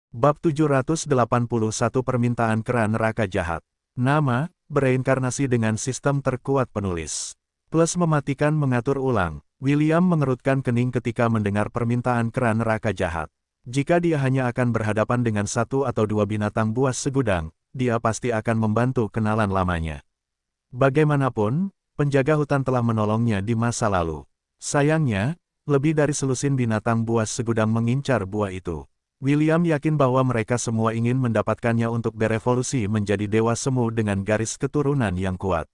Bab 781 Permintaan Kera Neraka Jahat. Nama, bereinkarnasi dengan sistem terkuat penulis. Plus mematikan mengatur ulang. William mengerutkan kening ketika mendengar permintaan kera neraka jahat. Jika dia hanya akan berhadapan dengan satu atau dua binatang buas segudang, dia pasti akan membantu kenalan lamanya. Bagaimanapun, penjaga hutan telah menolongnya di masa lalu. Sayangnya, lebih dari selusin binatang buas segudang mengincar buah itu. William yakin bahwa mereka semua ingin mendapatkannya untuk berevolusi menjadi dewa semu dengan garis keturunan yang kuat.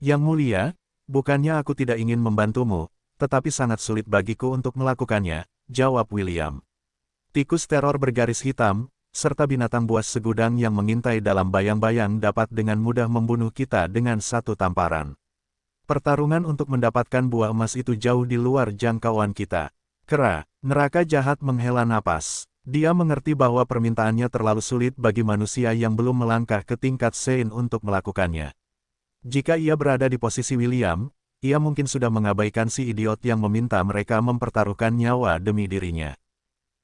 Yang mulia, bukannya aku tidak ingin membantumu, tetapi sangat sulit bagiku untuk melakukannya, jawab William. Tikus teror bergaris hitam, serta binatang buas segudang yang mengintai dalam bayang-bayang dapat dengan mudah membunuh kita dengan satu tamparan. Pertarungan untuk mendapatkan buah emas itu jauh di luar jangkauan kita. Kera neraka jahat menghela napas. Dia mengerti bahwa permintaannya terlalu sulit bagi manusia yang belum melangkah ke tingkat Sein untuk melakukannya. Jika ia berada di posisi William, ia mungkin sudah mengabaikan si idiot yang meminta mereka mempertaruhkan nyawa demi dirinya.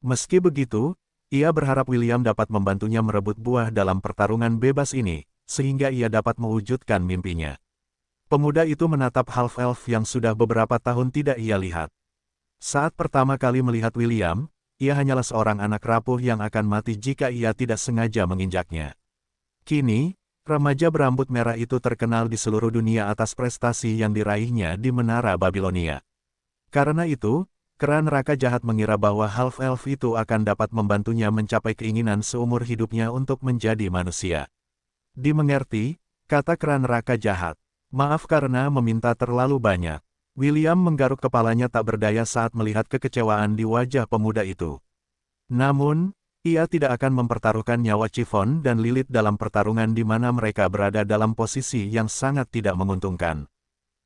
Meski begitu, ia berharap William dapat membantunya merebut buah dalam pertarungan bebas ini, sehingga ia dapat mewujudkan mimpinya. Pemuda itu menatap half-elf yang sudah beberapa tahun tidak ia lihat. Saat pertama kali melihat William, ia hanyalah seorang anak rapuh yang akan mati jika ia tidak sengaja menginjaknya. Kini, remaja berambut merah itu terkenal di seluruh dunia atas prestasi yang diraihnya di Menara Babilonia. Karena itu, kera neraka jahat mengira bahwa half-elf itu akan dapat membantunya mencapai keinginan seumur hidupnya untuk menjadi manusia. Dimengerti, kata kera neraka jahat. Maaf karena meminta terlalu banyak. William menggaruk kepalanya tak berdaya saat melihat kekecewaan di wajah pemuda itu. Namun, ia tidak akan mempertaruhkan nyawa Chiffon dan Lilith dalam pertarungan di mana mereka berada dalam posisi yang sangat tidak menguntungkan.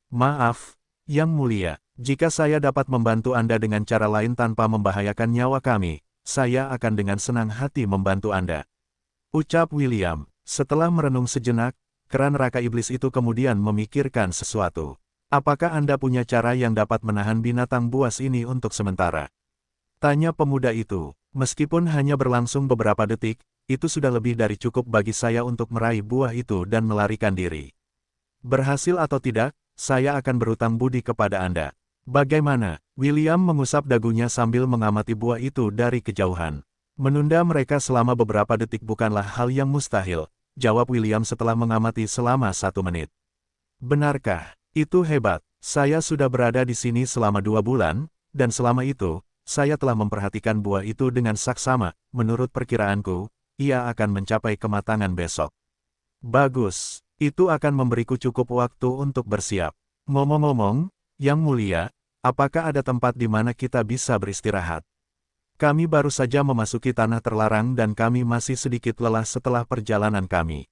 Maaf, Yang Mulia, jika saya dapat membantu Anda dengan cara lain tanpa membahayakan nyawa kami, saya akan dengan senang hati membantu Anda. Ucap William. Setelah merenung sejenak, kera neraka iblis itu kemudian memikirkan sesuatu. Apakah Anda punya cara yang dapat menahan binatang buas ini untuk sementara? Tanya pemuda itu. Meskipun hanya berlangsung beberapa detik, itu sudah lebih dari cukup bagi saya untuk meraih buah itu dan melarikan diri. Berhasil atau tidak, saya akan berutang budi kepada Anda. Bagaimana? William mengusap dagunya sambil mengamati buah itu dari kejauhan. Menunda mereka selama beberapa detik bukanlah hal yang mustahil, jawab William setelah mengamati selama 1 menit. Benarkah? Itu hebat. Saya sudah berada di sini selama 2 bulan, dan selama itu, saya telah memperhatikan buah itu dengan saksama. Menurut perkiraanku, ia akan mencapai kematangan besok. Bagus, itu akan memberiku cukup waktu untuk bersiap. Ngomong-ngomong, Yang Mulia, apakah ada tempat di mana kita bisa beristirahat? Kami baru saja memasuki tanah terlarang dan kami masih sedikit lelah setelah perjalanan kami.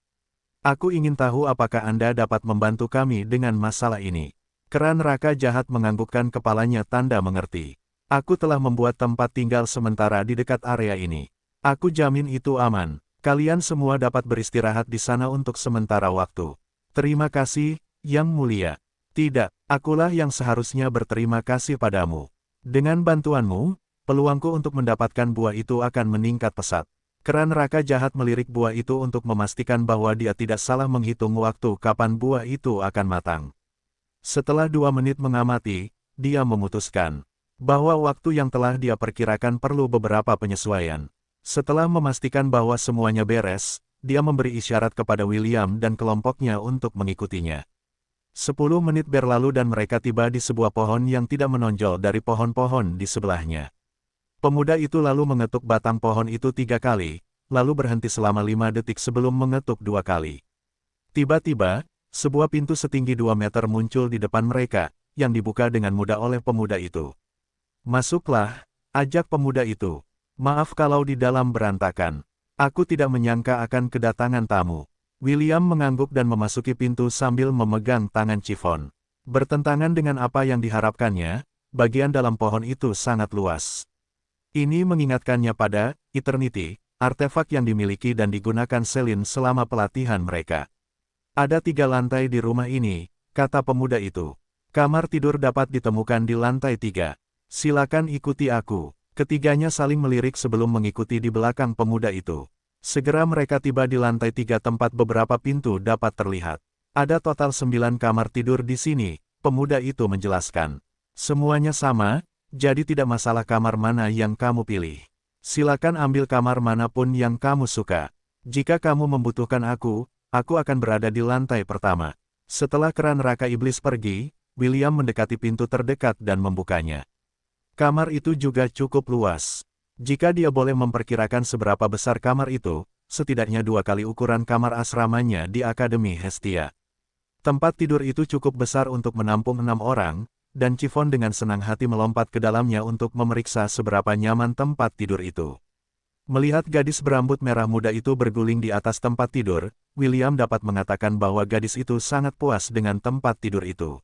Aku ingin tahu apakah Anda dapat membantu kami dengan masalah ini. Kera neraka jahat menganggukkan kepalanya tanda mengerti. Aku telah membuat tempat tinggal sementara di dekat area ini. Aku jamin itu aman. Kalian semua dapat beristirahat di sana untuk sementara waktu. Terima kasih, Yang Mulia. Tidak, akulah yang seharusnya berterima kasih padamu. Dengan bantuanmu, peluangku untuk mendapatkan buah itu akan meningkat pesat. Kera neraka jahat melirik buah itu untuk memastikan bahwa dia tidak salah menghitung waktu kapan buah itu akan matang. Setelah 2 menit mengamati, dia memutuskan bahwa waktu yang telah dia perkirakan perlu beberapa penyesuaian. Setelah memastikan bahwa semuanya beres, dia memberi isyarat kepada William dan kelompoknya untuk mengikutinya. 10 menit berlalu dan mereka tiba di sebuah pohon yang tidak menonjol dari pohon-pohon di sebelahnya. Pemuda itu lalu mengetuk batang pohon itu 3 kali, lalu berhenti selama 5 detik sebelum mengetuk 2 kali. Tiba-tiba, sebuah pintu setinggi 2 meter muncul di depan mereka, yang dibuka dengan mudah oleh pemuda itu. Masuklah, ajak pemuda itu. Maaf kalau di dalam berantakan. Aku tidak menyangka akan kedatangan tamu. William mengangguk dan memasuki pintu sambil memegang tangan Chiffon. Bertentangan dengan apa yang diharapkannya, bagian dalam pohon itu sangat luas. Ini mengingatkannya pada Eternity, artefak yang dimiliki dan digunakan Selin selama pelatihan mereka. Ada 3 lantai di rumah ini, kata pemuda itu. Kamar tidur dapat ditemukan di lantai 3. Silakan ikuti aku. Ketiganya saling melirik sebelum mengikuti di belakang pemuda itu. Segera mereka tiba di lantai 3 tempat beberapa pintu dapat terlihat. Ada total 9 kamar tidur di sini, pemuda itu menjelaskan. Semuanya sama, jadi tidak masalah kamar mana yang kamu pilih. Silakan ambil kamar manapun yang kamu suka. Jika kamu membutuhkan aku akan berada di lantai pertama. Setelah kera neraka iblis pergi, William mendekati pintu terdekat dan membukanya. Kamar itu juga cukup luas. Jika dia boleh memperkirakan seberapa besar kamar itu, setidaknya 2 kali ukuran kamar asramanya di Akademi Hestia. Tempat tidur itu cukup besar untuk menampung 6 orang, dan Chiffon dengan senang hati melompat ke dalamnya untuk memeriksa seberapa nyaman tempat tidur itu. Melihat gadis berambut merah muda itu berguling di atas tempat tidur, William dapat mengatakan bahwa gadis itu sangat puas dengan tempat tidur itu.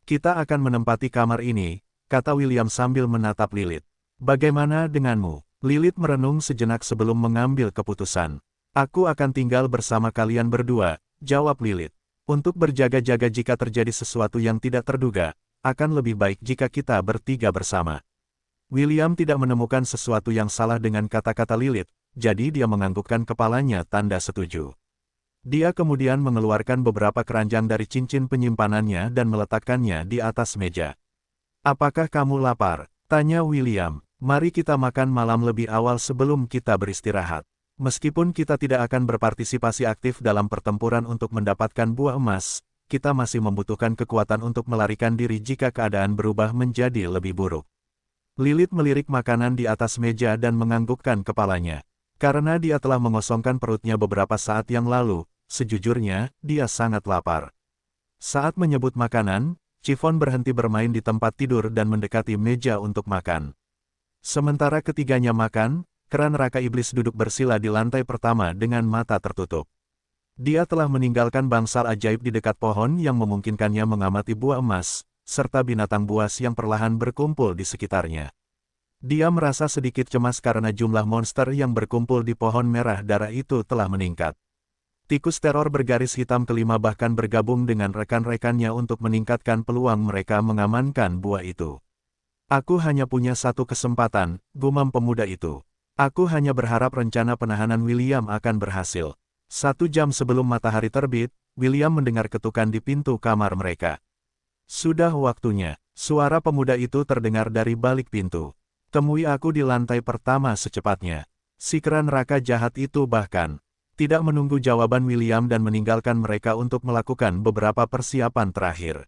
Kita akan menempati kamar ini, kata William sambil menatap Lilith. Bagaimana denganmu? Lilith merenung sejenak sebelum mengambil keputusan. Aku akan tinggal bersama kalian berdua, jawab Lilith. Untuk berjaga-jaga jika terjadi sesuatu yang tidak terduga, akan lebih baik jika kita bertiga bersama. William tidak menemukan sesuatu yang salah dengan kata-kata Lilith, jadi dia menganggukkan kepalanya tanda setuju. Dia kemudian mengeluarkan beberapa keranjang dari cincin penyimpanannya dan meletakkannya di atas meja. Apakah kamu lapar? Tanya William. Mari kita makan malam lebih awal sebelum kita beristirahat. Meskipun kita tidak akan berpartisipasi aktif dalam pertempuran untuk mendapatkan buah emas, kita masih membutuhkan kekuatan untuk melarikan diri jika keadaan berubah menjadi lebih buruk. Lilith melirik makanan di atas meja dan menganggukkan kepalanya. Karena dia telah mengosongkan perutnya beberapa saat yang lalu, sejujurnya, dia sangat lapar. Saat menyebut makanan, Chiffon berhenti bermain di tempat tidur dan mendekati meja untuk makan. Sementara ketiganya makan, kera neraka iblis duduk bersila di lantai pertama dengan mata tertutup. Dia telah meninggalkan bangsal ajaib di dekat pohon yang memungkinkannya mengamati buah emas, serta binatang buas yang perlahan berkumpul di sekitarnya. Dia merasa sedikit cemas karena jumlah monster yang berkumpul di pohon merah darah itu telah meningkat. Tikus teror bergaris hitam kelima bahkan bergabung dengan rekan-rekannya untuk meningkatkan peluang mereka mengamankan buah itu. Aku hanya punya satu kesempatan, gumam pemuda itu. Aku hanya berharap rencana penahanan William akan berhasil. 1 jam sebelum matahari terbit, William mendengar ketukan di pintu kamar mereka. Sudah waktunya, suara pemuda itu terdengar dari balik pintu. Temui aku di lantai pertama secepatnya. Si kera neraka jahat itu bahkan tidak menunggu jawaban William dan meninggalkan mereka untuk melakukan beberapa persiapan terakhir.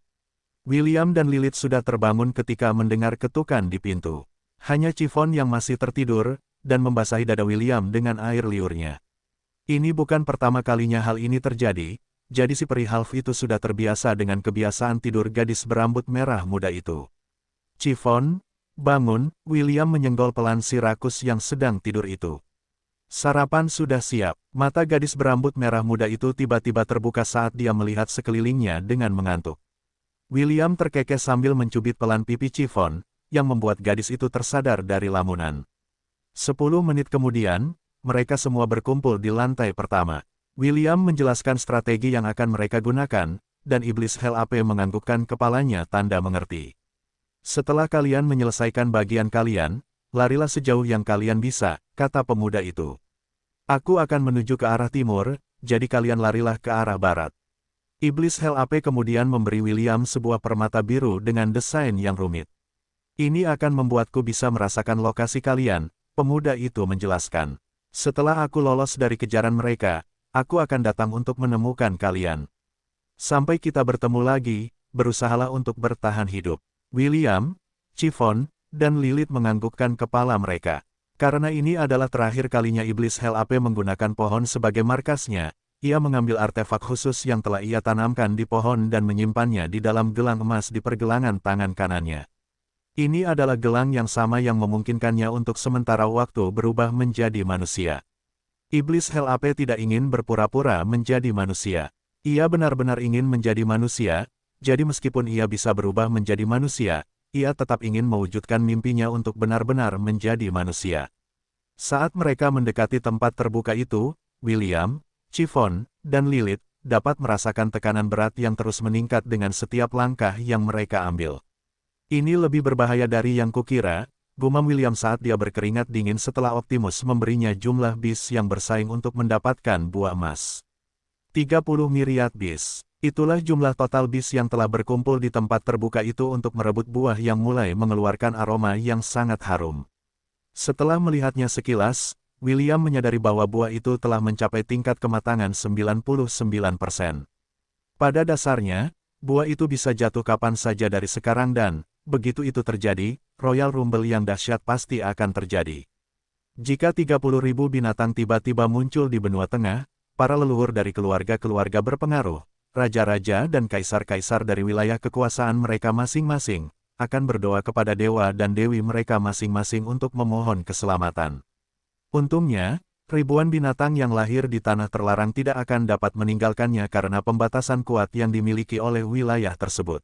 William dan Lilith sudah terbangun ketika mendengar ketukan di pintu. Hanya Chiffon yang masih tertidur, dan membasahi dada William dengan air liurnya. Ini bukan pertama kalinya hal ini terjadi, jadi si peri half itu sudah terbiasa dengan kebiasaan tidur gadis berambut merah muda itu. Chiffon, bangun, William menyenggol pelan si rakus yang sedang tidur itu. Sarapan sudah siap. Mata gadis berambut merah muda itu tiba-tiba terbuka saat dia melihat sekelilingnya dengan mengantuk. William terkekeh sambil mencubit pelan pipi Chiffon, yang membuat gadis itu tersadar dari lamunan. 10 menit kemudian, mereka semua berkumpul di lantai pertama. William menjelaskan strategi yang akan mereka gunakan, dan iblis Hell AP menganggukkan kepalanya tanda mengerti. Setelah kalian menyelesaikan bagian kalian, larilah sejauh yang kalian bisa, kata pemuda itu. Aku akan menuju ke arah timur, jadi kalian larilah ke arah barat. Iblis Hell AP kemudian memberi William sebuah permata biru dengan desain yang rumit. Ini akan membuatku bisa merasakan lokasi kalian, pemuda itu menjelaskan. Setelah aku lolos dari kejaran mereka, aku akan datang untuk menemukan kalian. Sampai kita bertemu lagi, berusahalah untuk bertahan hidup. William, Chiffon, dan Lilith menganggukkan kepala mereka. Karena ini adalah terakhir kalinya iblis Hell AP menggunakan pohon sebagai markasnya, ia mengambil artefak khusus yang telah ia tanamkan di pohon dan menyimpannya di dalam gelang emas di pergelangan tangan kanannya. Ini adalah gelang yang sama yang memungkinkannya untuk sementara waktu berubah menjadi manusia. Iblis Hell AP tidak ingin berpura-pura menjadi manusia. Ia benar-benar ingin menjadi manusia, jadi meskipun ia bisa berubah menjadi manusia, ia tetap ingin mewujudkan mimpinya untuk benar-benar menjadi manusia. Saat mereka mendekati tempat terbuka itu, William, Chiffon, dan Lilith dapat merasakan tekanan berat yang terus meningkat dengan setiap langkah yang mereka ambil. Ini lebih berbahaya dari yang kukira, gumam William saat dia berkeringat dingin setelah Optimus memberinya jumlah bis yang bersaing untuk mendapatkan buah emas. 30 miliar bis. Itulah jumlah total bis yang telah berkumpul di tempat terbuka itu untuk merebut buah yang mulai mengeluarkan aroma yang sangat harum. Setelah melihatnya sekilas, William menyadari bahwa buah itu telah mencapai tingkat kematangan 99%. Pada dasarnya, buah itu bisa jatuh kapan saja dari sekarang dan, begitu itu terjadi, Royal Rumble yang dahsyat pasti akan terjadi. Jika 30.000 binatang tiba-tiba muncul di benua tengah, para leluhur dari keluarga-keluarga berpengaruh, raja-raja dan kaisar-kaisar dari wilayah kekuasaan mereka masing-masing, akan berdoa kepada dewa dan dewi mereka masing-masing untuk memohon keselamatan. Untungnya, ribuan binatang yang lahir di tanah terlarang tidak akan dapat meninggalkannya karena pembatasan kuat yang dimiliki oleh wilayah tersebut.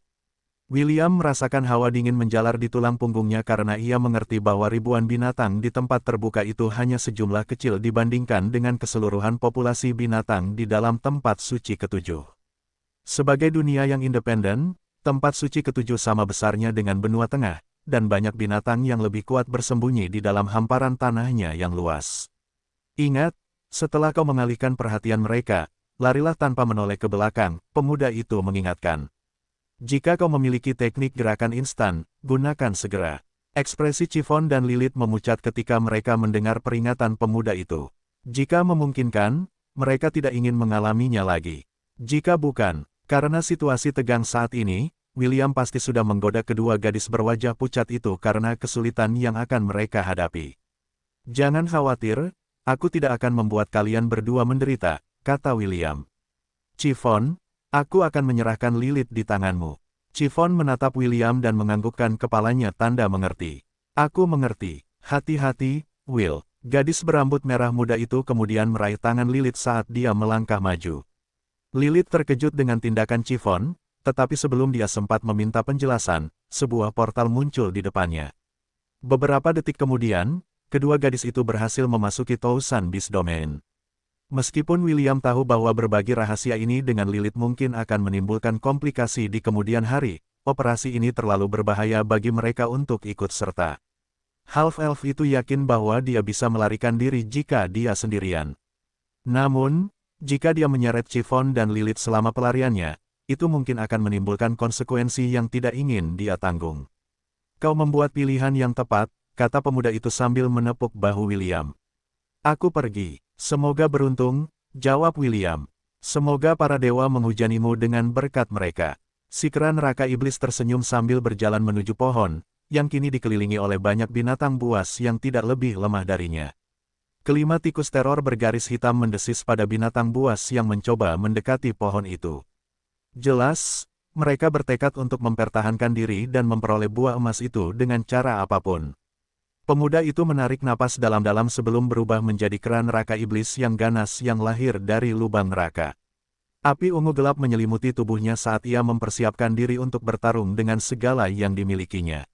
William merasakan hawa dingin menjalar di tulang punggungnya karena ia mengerti bahwa ribuan binatang di tempat terbuka itu hanya sejumlah kecil dibandingkan dengan keseluruhan populasi binatang di dalam tempat suci ketujuh. Sebagai dunia yang independen, tempat suci ketujuh sama besarnya dengan benua tengah, dan banyak binatang yang lebih kuat bersembunyi di dalam hamparan tanahnya yang luas. Ingat, setelah kau mengalihkan perhatian mereka, larilah tanpa menoleh ke belakang, pemuda itu mengingatkan. Jika kau memiliki teknik gerakan instan, gunakan segera. Ekspresi Chiffon dan Lilith memucat ketika mereka mendengar peringatan pemuda itu. Jika memungkinkan, mereka tidak ingin mengalaminya lagi. Jika bukan, karena situasi tegang saat ini, William pasti sudah menggoda kedua gadis berwajah pucat itu karena kesulitan yang akan mereka hadapi. Jangan khawatir, aku tidak akan membuat kalian berdua menderita, kata William. Chiffon, aku akan menyerahkan Lilith di tanganmu. Chiffon menatap William dan menganggukkan kepalanya tanda mengerti. Aku mengerti, hati-hati, Will. Gadis berambut merah muda itu kemudian meraih tangan Lilith saat dia melangkah maju. Lilith terkejut dengan tindakan Chiffon, tetapi sebelum dia sempat meminta penjelasan, sebuah portal muncul di depannya. Beberapa detik kemudian, kedua gadis itu berhasil memasuki Thousand Beast Domain. Meskipun William tahu bahwa berbagi rahasia ini dengan Lilith mungkin akan menimbulkan komplikasi di kemudian hari, operasi ini terlalu berbahaya bagi mereka untuk ikut serta. Half-Elf itu yakin bahwa dia bisa melarikan diri jika dia sendirian. Namun, jika dia menyeret Chiffon dan Lilith selama pelariannya, itu mungkin akan menimbulkan konsekuensi yang tidak ingin dia tanggung. Kau membuat pilihan yang tepat, kata pemuda itu sambil menepuk bahu William. Aku pergi. Semoga beruntung, jawab William. Semoga para dewa menghujanimu dengan berkat mereka. Si kera neraka iblis tersenyum sambil berjalan menuju pohon, yang kini dikelilingi oleh banyak binatang buas yang tidak lebih lemah darinya. Kelima tikus teror bergaris hitam mendesis pada binatang buas yang mencoba mendekati pohon itu. Jelas, mereka bertekad untuk mempertahankan diri dan memperoleh buah emas itu dengan cara apapun. Pemuda itu menarik napas dalam-dalam sebelum berubah menjadi kera neraka iblis yang ganas yang lahir dari lubang neraka. Api ungu gelap menyelimuti tubuhnya saat ia mempersiapkan diri untuk bertarung dengan segala yang dimilikinya.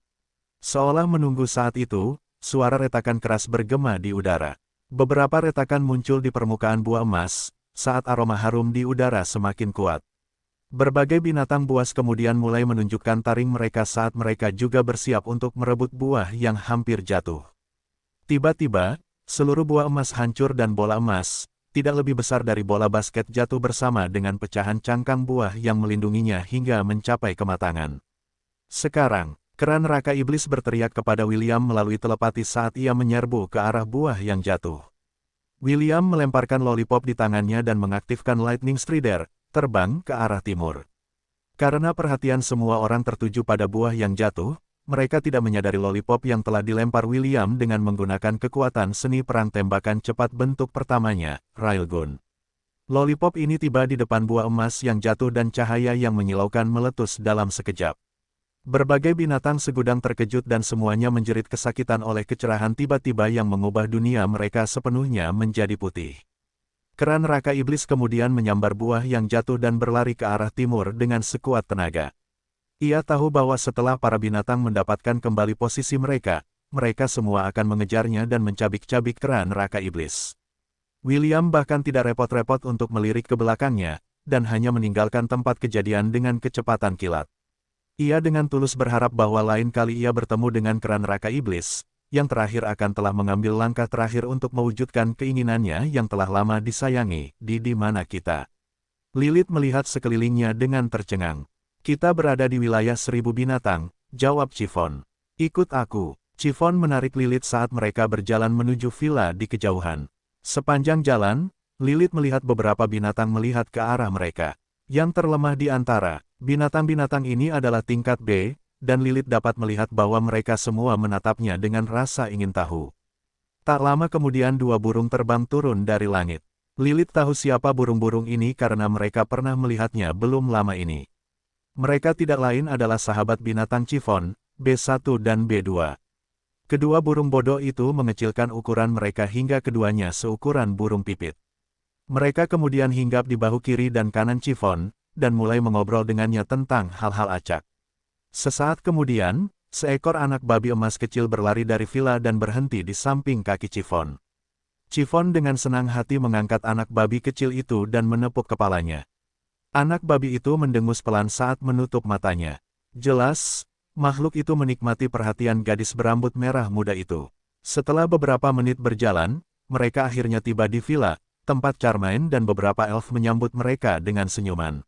Seolah menunggu saat itu, suara retakan keras bergema di udara. Beberapa retakan muncul di permukaan buah emas, saat aroma harum di udara semakin kuat. Berbagai binatang buas kemudian mulai menunjukkan taring mereka saat mereka juga bersiap untuk merebut buah yang hampir jatuh. Tiba-tiba, seluruh buah emas hancur dan bola emas, tidak lebih besar dari bola basket jatuh bersama dengan pecahan cangkang buah yang melindunginya hingga mencapai kematangan. Sekarang, kera neraka iblis berteriak kepada William melalui telepati saat ia menyerbu ke arah buah yang jatuh. William melemparkan lollipop di tangannya dan mengaktifkan Lightning Strider, terbang ke arah timur. Karena perhatian semua orang tertuju pada buah yang jatuh, mereka tidak menyadari lollipop yang telah dilempar William dengan menggunakan kekuatan seni perang tembakan cepat bentuk pertamanya, Railgun. Lollipop ini tiba di depan buah emas yang jatuh dan cahaya yang menyilaukan meletus dalam sekejap. Berbagai binatang segudang terkejut dan semuanya menjerit kesakitan oleh kecerahan tiba-tiba yang mengubah dunia mereka sepenuhnya menjadi putih. Kera neraka iblis kemudian menyambar buah yang jatuh dan berlari ke arah timur dengan sekuat tenaga. Ia tahu bahwa setelah para binatang mendapatkan kembali posisi mereka, mereka semua akan mengejarnya dan mencabik-cabik kera neraka iblis. William bahkan tidak repot-repot untuk melirik ke belakangnya, dan hanya meninggalkan tempat kejadian dengan kecepatan kilat. Ia dengan tulus berharap bahwa lain kali ia bertemu dengan kera neraka iblis, yang terakhir akan telah mengambil langkah terakhir untuk mewujudkan keinginannya yang telah lama disayangi, di mana kita. Lilith melihat sekelilingnya dengan tercengang. Kita berada di wilayah 1000 binatang, jawab Chiffon. Ikut aku. Chiffon menarik Lilith saat mereka berjalan menuju villa di kejauhan. Sepanjang jalan, Lilith melihat beberapa binatang melihat ke arah mereka. Yang terlemah di antara binatang-binatang ini adalah tingkat B, dan Lilith dapat melihat bahwa mereka semua menatapnya dengan rasa ingin tahu. Tak lama kemudian dua burung terbang turun dari langit. Lilith tahu siapa burung-burung ini karena mereka pernah melihatnya belum lama ini. Mereka tidak lain adalah sahabat binatang Chiffon, B1 dan B2. Kedua burung bodoh itu mengecilkan ukuran mereka hingga keduanya seukuran burung pipit. Mereka kemudian hinggap di bahu kiri dan kanan Chiffon, dan mulai mengobrol dengannya tentang hal-hal acak. Sesaat kemudian, seekor anak babi emas kecil berlari dari villa dan berhenti di samping kaki Chiffon. Chiffon dengan senang hati mengangkat anak babi kecil itu dan menepuk kepalanya. Anak babi itu mendengus pelan saat menutup matanya. Jelas, makhluk itu menikmati perhatian gadis berambut merah muda itu. Setelah beberapa menit berjalan, mereka akhirnya tiba di villa, tempat Charmaine dan beberapa elf menyambut mereka dengan senyuman.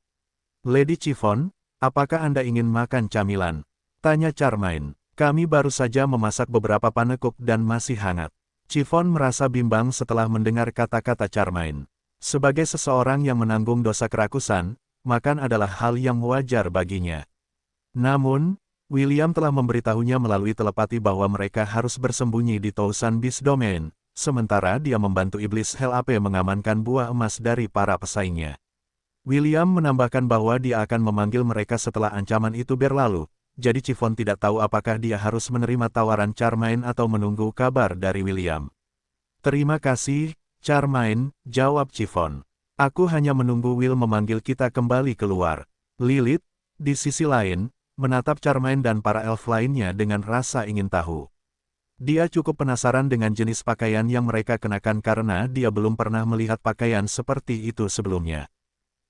Lady Chiffon, apakah Anda ingin makan camilan? Tanya Charmaine. Kami baru saja memasak beberapa panekuk dan masih hangat. Chiffon merasa bimbang setelah mendengar kata-kata Charmaine. Sebagai seseorang yang menanggung dosa kerakusan, makan adalah hal yang wajar baginya. Namun, William telah memberitahunya melalui telepati bahwa mereka harus bersembunyi di Thousand Beast Domain, sementara dia membantu iblis Hell AP mengamankan buah emas dari para pesaingnya. William menambahkan bahwa dia akan memanggil mereka setelah ancaman itu berlalu, jadi Chiffon tidak tahu apakah dia harus menerima tawaran Charmaine atau menunggu kabar dari William. Terima kasih, Charmaine, jawab Chiffon. Aku hanya menunggu Will memanggil kita kembali keluar. Lilith, di sisi lain, menatap Charmaine dan para elf lainnya dengan rasa ingin tahu. Dia cukup penasaran dengan jenis pakaian yang mereka kenakan karena dia belum pernah melihat pakaian seperti itu sebelumnya.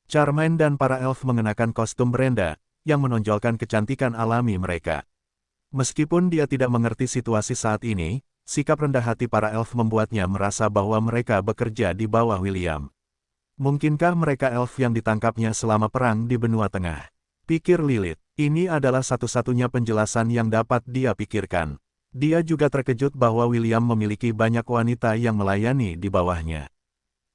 Charmaine dan para elf mengenakan kostum Brenda, yang menonjolkan kecantikan alami mereka. Meskipun dia tidak mengerti situasi saat ini, sikap rendah hati para elf membuatnya merasa bahwa mereka bekerja di bawah William. Mungkinkah mereka elf yang ditangkapnya selama perang di benua tengah? Pikir Lilith. Ini adalah satu-satunya penjelasan yang dapat dia pikirkan. Dia juga terkejut bahwa William memiliki banyak wanita yang melayani di bawahnya.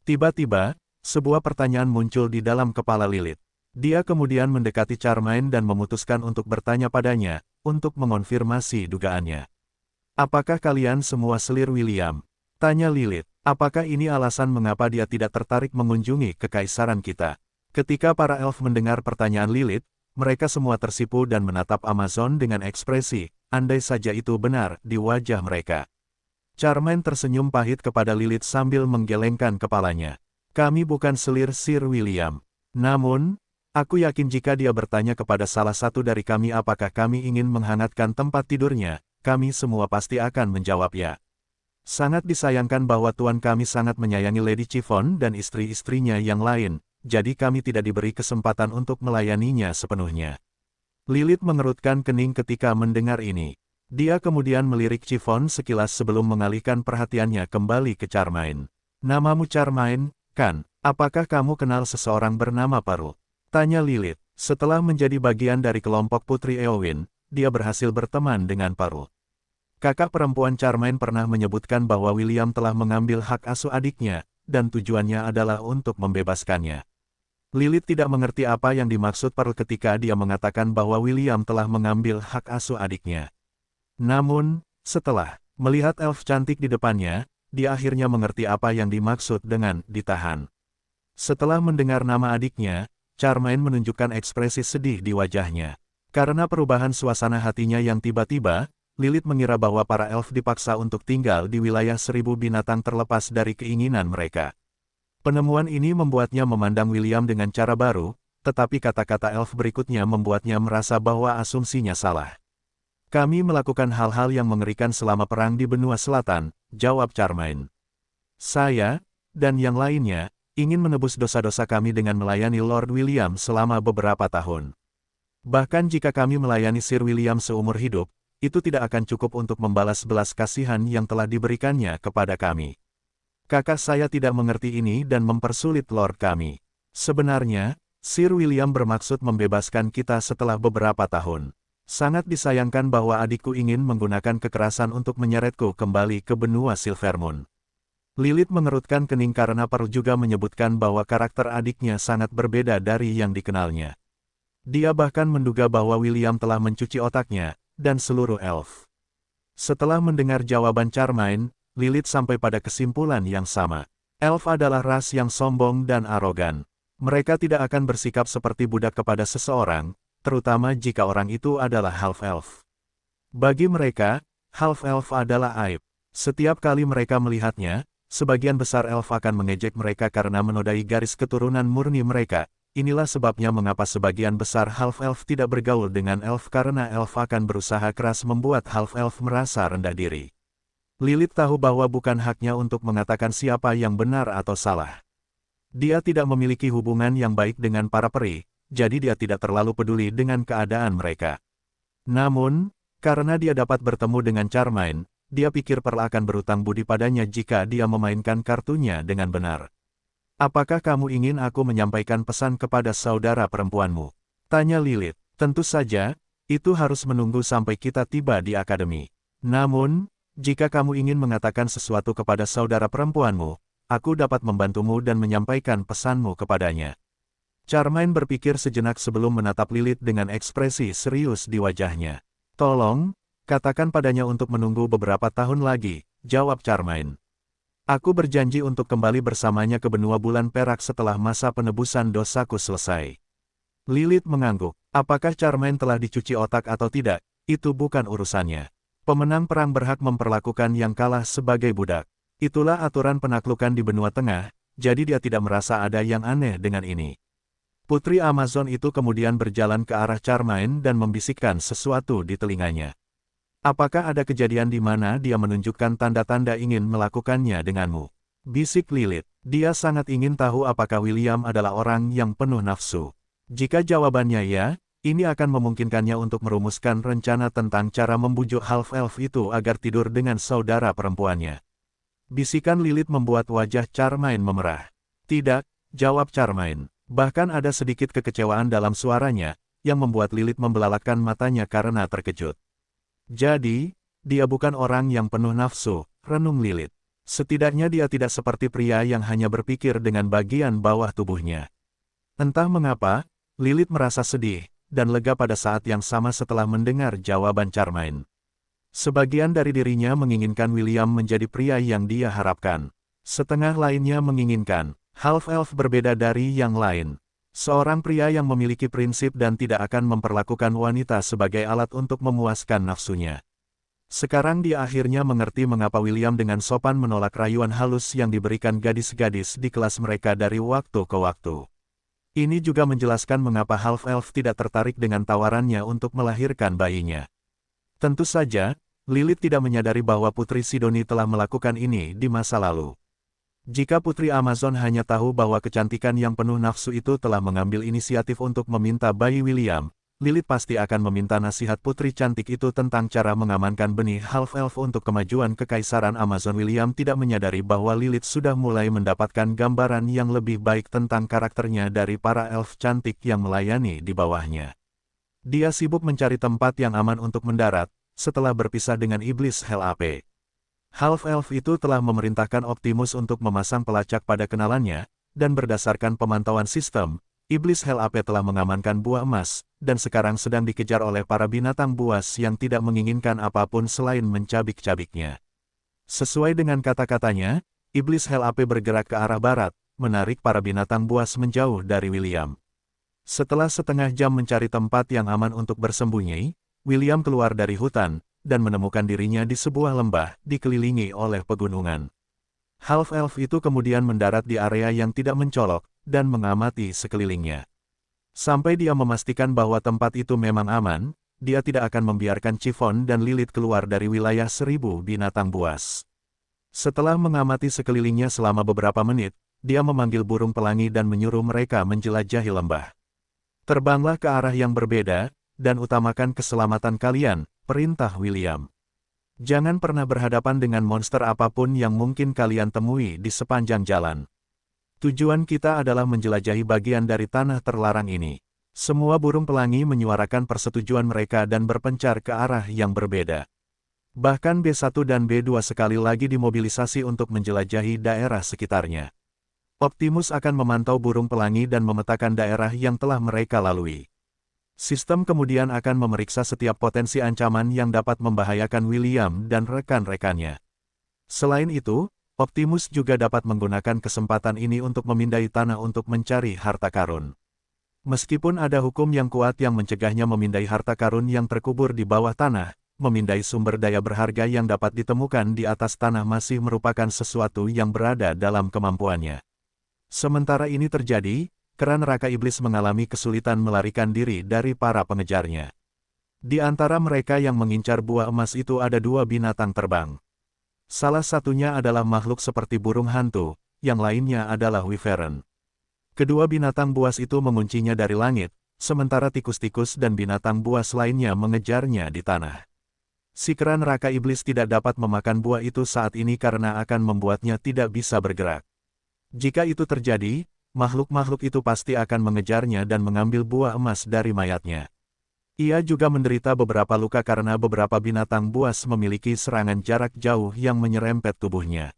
Tiba-tiba, sebuah pertanyaan muncul di dalam kepala Lilith. Dia kemudian mendekati Charmaine dan memutuskan untuk bertanya padanya, untuk mengonfirmasi dugaannya. Apakah kalian semua selir William? Tanya Lilith. Apakah ini alasan mengapa dia tidak tertarik mengunjungi kekaisaran kita? Ketika para elf mendengar pertanyaan Lilith, mereka semua tersipu dan menatap Amazon dengan ekspresi, andai saja itu benar, di wajah mereka. Charmaine tersenyum pahit kepada Lilith sambil menggelengkan kepalanya. Kami bukan selir Sir William. Namun, aku yakin jika dia bertanya kepada salah satu dari kami apakah kami ingin menghangatkan tempat tidurnya, kami semua pasti akan menjawab ya. Sangat disayangkan bahwa tuan kami sangat menyayangi Lady Chiffon dan istri-istrinya yang lain, jadi kami tidak diberi kesempatan untuk melayaninya sepenuhnya. Lilith mengerutkan kening ketika mendengar ini. Dia kemudian melirik Chiffon sekilas sebelum mengalihkan perhatiannya kembali ke Charmaine. Namamu Charmaine, kan? Apakah kamu kenal seseorang bernama Pearl? Tanya Lilith. Setelah menjadi bagian dari kelompok Putri Eowyn, dia berhasil berteman dengan Pearl. Kakak perempuan Charmaine pernah menyebutkan bahwa William telah mengambil hak asuh adiknya, dan tujuannya adalah untuk membebaskannya. Lilith tidak mengerti apa yang dimaksud Pearl ketika dia mengatakan bahwa William telah mengambil hak asuh adiknya. Namun, setelah melihat elf cantik di depannya, dia akhirnya mengerti apa yang dimaksud dengan ditahan. Setelah mendengar nama adiknya, Charmaine menunjukkan ekspresi sedih di wajahnya. Karena perubahan suasana hatinya yang tiba-tiba, Lilith mengira bahwa para elf dipaksa untuk tinggal di wilayah 1000 binatang terlepas dari keinginan mereka. Penemuan ini membuatnya memandang William dengan cara baru, tetapi kata-kata elf berikutnya membuatnya merasa bahwa asumsinya salah. Kami melakukan hal-hal yang mengerikan selama perang di benua selatan, jawab Charmaine. Saya, dan yang lainnya, ingin menebus dosa-dosa kami dengan melayani Lord William selama beberapa tahun. Bahkan jika kami melayani Sir William seumur hidup, itu tidak akan cukup untuk membalas belas kasihan yang telah diberikannya kepada kami. Kakak saya tidak mengerti ini dan mempersulit Lord kami. Sebenarnya, Sir William bermaksud membebaskan kita setelah beberapa tahun. Sangat disayangkan bahwa adikku ingin menggunakan kekerasan untuk menyeretku kembali ke benua Silvermoon. Lilith mengerutkan kening karena perlu juga menyebutkan bahwa karakter adiknya sangat berbeda dari yang dikenalnya. Dia bahkan menduga bahwa William telah mencuci otaknya, dan seluruh elf. Setelah mendengar jawaban Carmine, Lilith sampai pada kesimpulan yang sama. Elf adalah ras yang sombong dan arogan. Mereka tidak akan bersikap seperti budak kepada seseorang, terutama jika orang itu adalah half-elf. Bagi mereka, half-elf adalah aib. Setiap kali mereka melihatnya, sebagian besar elf akan mengejek mereka karena menodai garis keturunan murni mereka. Inilah sebabnya mengapa sebagian besar half-elf tidak bergaul dengan elf karena elf akan berusaha keras membuat half-elf merasa rendah diri. Lilith tahu bahwa bukan haknya untuk mengatakan siapa yang benar atau salah. Dia tidak memiliki hubungan yang baik dengan para peri, jadi dia tidak terlalu peduli dengan keadaan mereka. Namun, karena dia dapat bertemu dengan Carmine, dia pikir Pearl akan berutang budi padanya jika dia memainkan kartunya dengan benar. Apakah kamu ingin aku menyampaikan pesan kepada saudara perempuanmu? Tanya Lilith. Tentu saja, itu harus menunggu sampai kita tiba di akademi. Namun, jika kamu ingin mengatakan sesuatu kepada saudara perempuanmu, aku dapat membantumu dan menyampaikan pesanmu kepadanya. Carmine berpikir sejenak sebelum menatap Lilith dengan ekspresi serius di wajahnya. Tolong, katakan padanya untuk menunggu beberapa tahun lagi, jawab Carmine. Aku berjanji untuk kembali bersamanya ke benua bulan perak setelah masa penebusan dosaku selesai. Lilith mengangguk. Apakah Carmine telah dicuci otak atau tidak, itu bukan urusannya. Pemenang perang berhak memperlakukan yang kalah sebagai budak. Itulah aturan penaklukan di benua tengah, jadi dia tidak merasa ada yang aneh dengan ini. Putri Amazon itu kemudian berjalan ke arah Carmine dan membisikkan sesuatu di telinganya. Apakah ada kejadian di mana dia menunjukkan tanda-tanda ingin melakukannya denganmu? Bisik Lilith. Dia sangat ingin tahu apakah William adalah orang yang penuh nafsu. Jika jawabannya ya, ini akan memungkinkannya untuk merumuskan rencana tentang cara membujuk half-elf itu agar tidur dengan saudara perempuannya. Bisikan Lilith membuat wajah Carmine memerah. Tidak, jawab Carmine. Bahkan ada sedikit kekecewaan dalam suaranya, yang membuat Lilith membelalakkan matanya karena terkejut. Jadi, dia bukan orang yang penuh nafsu, renung Lilith. Setidaknya dia tidak seperti pria yang hanya berpikir dengan bagian bawah tubuhnya. Entah mengapa, Lilith merasa sedih, dan lega pada saat yang sama setelah mendengar jawaban Carmine. Sebagian dari dirinya menginginkan William menjadi pria yang dia harapkan. Setengah lainnya menginginkan half-elf berbeda dari yang lain. Seorang pria yang memiliki prinsip dan tidak akan memperlakukan wanita sebagai alat untuk memuaskan nafsunya. Sekarang dia akhirnya mengerti mengapa William dengan sopan menolak rayuan halus yang diberikan gadis-gadis di kelas mereka dari waktu ke waktu. Ini juga menjelaskan mengapa half-elf tidak tertarik dengan tawarannya untuk melahirkan bayinya. Tentu saja, Lilith tidak menyadari bahwa Putri Sidoni telah melakukan ini di masa lalu. Jika Putri Amazon hanya tahu bahwa kecantikan yang penuh nafsu itu telah mengambil inisiatif untuk meminta bayi William, Lilith pasti akan meminta nasihat putri cantik itu tentang cara mengamankan benih half-elf untuk kemajuan kekaisaran Amazon. William tidak menyadari bahwa Lilith sudah mulai mendapatkan gambaran yang lebih baik tentang karakternya dari para elf cantik yang melayani di bawahnya. Dia sibuk mencari tempat yang aman untuk mendarat, setelah berpisah dengan iblis Hell AP. Half-elf itu telah memerintahkan Optimus untuk memasang pelacak pada kenalannya, dan berdasarkan pemantauan sistem, iblis Hell AP telah mengamankan buah emas, dan sekarang sedang dikejar oleh para binatang buas yang tidak menginginkan apapun selain mencabik-cabiknya. Sesuai dengan kata-katanya, iblis Hell AP bergerak ke arah barat, menarik para binatang buas menjauh dari William. Setelah setengah jam mencari tempat yang aman untuk bersembunyi, William keluar dari hutan, dan menemukan dirinya di sebuah lembah, dikelilingi oleh pegunungan. Half-elf itu kemudian mendarat di area yang tidak mencolok, dan mengamati sekelilingnya. Sampai dia memastikan bahwa tempat itu memang aman, dia tidak akan membiarkan Chiffon dan Lilith keluar dari wilayah 1000 binatang buas. Setelah mengamati sekelilingnya selama beberapa menit, dia memanggil burung pelangi dan menyuruh mereka menjelajahi lembah. Terbanglah ke arah yang berbeda, dan utamakan keselamatan kalian, perintah William. Jangan pernah berhadapan dengan monster apapun yang mungkin kalian temui di sepanjang jalan. Tujuan kita adalah menjelajahi bagian dari tanah terlarang ini. Semua burung pelangi menyuarakan persetujuan mereka dan berpencar ke arah yang berbeda. Bahkan B1 dan B2 sekali lagi dimobilisasi untuk menjelajahi daerah sekitarnya. Optimus akan memantau burung pelangi dan memetakan daerah yang telah mereka lalui. Sistem kemudian akan memeriksa setiap potensi ancaman yang dapat membahayakan William dan rekan-rekannya. Selain itu, Optimus juga dapat menggunakan kesempatan ini untuk memindai tanah untuk mencari harta karun. Meskipun ada hukum yang kuat yang mencegahnya memindai harta karun yang terkubur di bawah tanah, memindai sumber daya berharga yang dapat ditemukan di atas tanah masih merupakan sesuatu yang berada dalam kemampuannya. Sementara ini terjadi, kera neraka iblis mengalami kesulitan melarikan diri dari para pengejarnya. Di antara mereka yang mengincar buah emas itu ada dua binatang terbang. Salah satunya adalah makhluk seperti burung hantu, yang lainnya adalah wyvern. Kedua binatang buas itu menguncinya dari langit, sementara tikus-tikus dan binatang buas lainnya mengejarnya di tanah. Si kera neraka iblis tidak dapat memakan buah itu saat ini karena akan membuatnya tidak bisa bergerak. Jika itu terjadi, makhluk-makhluk itu pasti akan mengejarnya dan mengambil buah emas dari mayatnya. Ia juga menderita beberapa luka karena beberapa binatang buas memiliki serangan jarak jauh yang menyerempet tubuhnya.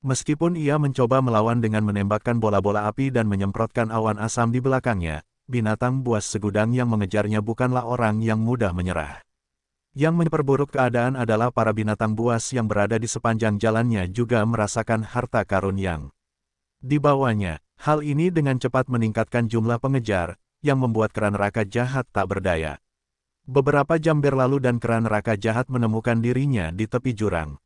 Meskipun ia mencoba melawan dengan menembakkan bola-bola api dan menyemprotkan awan asam di belakangnya, binatang buas segudang yang mengejarnya bukanlah orang yang mudah menyerah. Yang memperburuk keadaan adalah para binatang buas yang berada di sepanjang jalannya juga merasakan harta karun yang dibawanya. Hal ini dengan cepat meningkatkan jumlah pengejar, yang membuat kera neraka jahat tak berdaya. Beberapa jam berlalu dan kera neraka jahat menemukan dirinya di tepi jurang.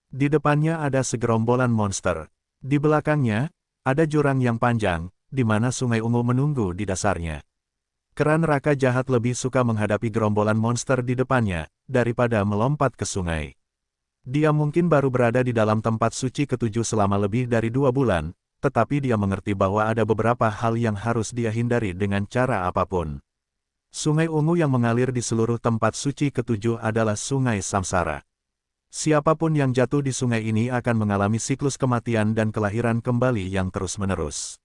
Di depannya ada segerombolan monster. Di belakangnya, ada jurang yang panjang, di mana sungai ungu menunggu di dasarnya. Kera neraka jahat lebih suka menghadapi gerombolan monster di depannya, daripada melompat ke sungai. Dia mungkin baru berada di dalam tempat suci ketujuh selama lebih dari 2 bulan, tetapi dia mengerti bahwa ada beberapa hal yang harus dia hindari dengan cara apapun. Sungai ungu yang mengalir di seluruh tempat suci ketujuh adalah sungai samsara. Siapapun yang jatuh di sungai ini akan mengalami siklus kematian dan kelahiran kembali yang terus-menerus.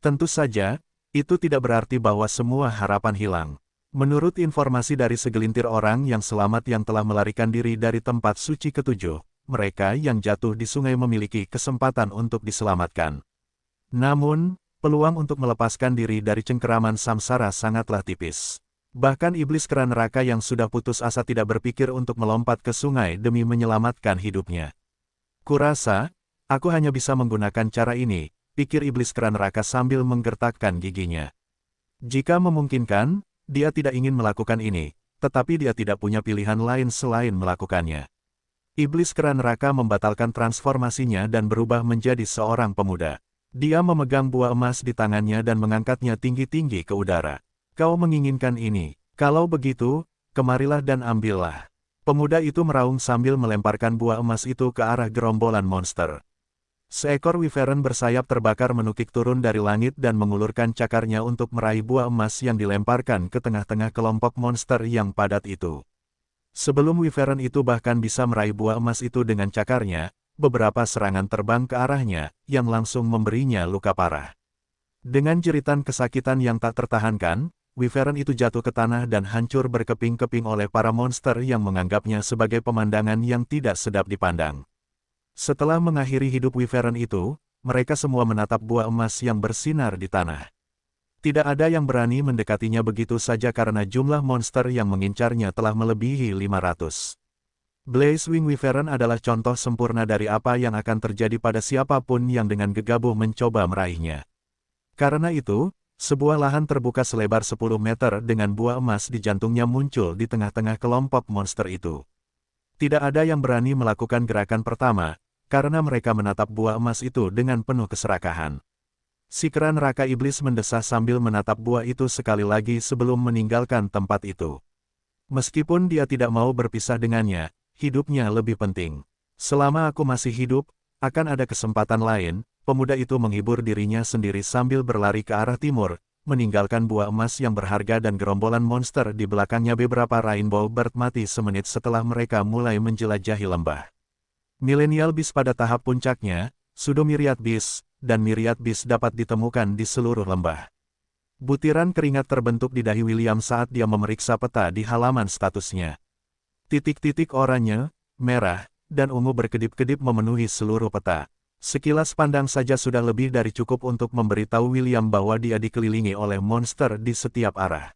Tentu saja, itu tidak berarti bahwa semua harapan hilang. Menurut informasi dari segelintir orang yang selamat yang telah melarikan diri dari tempat suci ketujuh, mereka yang jatuh di sungai memiliki kesempatan untuk diselamatkan. Namun, peluang untuk melepaskan diri dari cengkeraman samsara sangatlah tipis. Bahkan iblis kera neraka yang sudah putus asa tidak berpikir untuk melompat ke sungai demi menyelamatkan hidupnya. Kurasa, aku hanya bisa menggunakan cara ini, pikir iblis kera neraka sambil menggertakkan giginya. Jika memungkinkan, dia tidak ingin melakukan ini, tetapi dia tidak punya pilihan lain selain melakukannya. Iblis kera neraka membatalkan transformasinya dan berubah menjadi seorang pemuda. Dia memegang buah emas di tangannya dan mengangkatnya tinggi-tinggi ke udara. Kau menginginkan ini. Kalau begitu, kemarilah dan ambillah. Pemuda itu meraung sambil melemparkan buah emas itu ke arah gerombolan monster. Seekor wyvern bersayap terbakar menukik turun dari langit dan mengulurkan cakarnya untuk meraih buah emas yang dilemparkan ke tengah-tengah kelompok monster yang padat itu. Sebelum wyvern itu bahkan bisa meraih buah emas itu dengan cakarnya, beberapa serangan terbang ke arahnya, yang langsung memberinya luka parah. Dengan jeritan kesakitan yang tak tertahankan, wyvern itu jatuh ke tanah dan hancur berkeping-keping oleh para monster yang menganggapnya sebagai pemandangan yang tidak sedap dipandang. Setelah mengakhiri hidup wyvern itu, mereka semua menatap buah emas yang bersinar di tanah. Tidak ada yang berani mendekatinya begitu saja karena jumlah monster yang mengincarnya telah melebihi 500. Blazewing Wyvern adalah contoh sempurna dari apa yang akan terjadi pada siapapun yang dengan gegabah mencoba meraihnya. Karena itu, sebuah lahan terbuka selebar 10 meter dengan buah emas di jantungnya muncul di tengah-tengah kelompok monster itu. Tidak ada yang berani melakukan gerakan pertama, karena mereka menatap buah emas itu dengan penuh keserakahan. Si kera neraka iblis mendesah sambil menatap buah itu sekali lagi sebelum meninggalkan tempat itu. Meskipun dia tidak mau berpisah dengannya, hidupnya lebih penting. Selama aku masih hidup, akan ada kesempatan lain. Pemuda itu menghibur dirinya sendiri sambil berlari ke arah timur, meninggalkan buah emas yang berharga dan gerombolan monster di belakangnya. Beberapa Rainbow Bird mati semenit setelah mereka mulai menjelajahi lembah. Millennial Beast pada tahap puncaknya, Pseudo Myriad Beast, dan Myriad Beast dapat ditemukan di seluruh lembah. Butiran keringat terbentuk di dahi William saat dia memeriksa peta di halaman statusnya. Titik-titik oranye, merah, dan ungu berkedip-kedip memenuhi seluruh peta. Sekilas pandang saja sudah lebih dari cukup untuk memberitahu William bahwa dia dikelilingi oleh monster di setiap arah.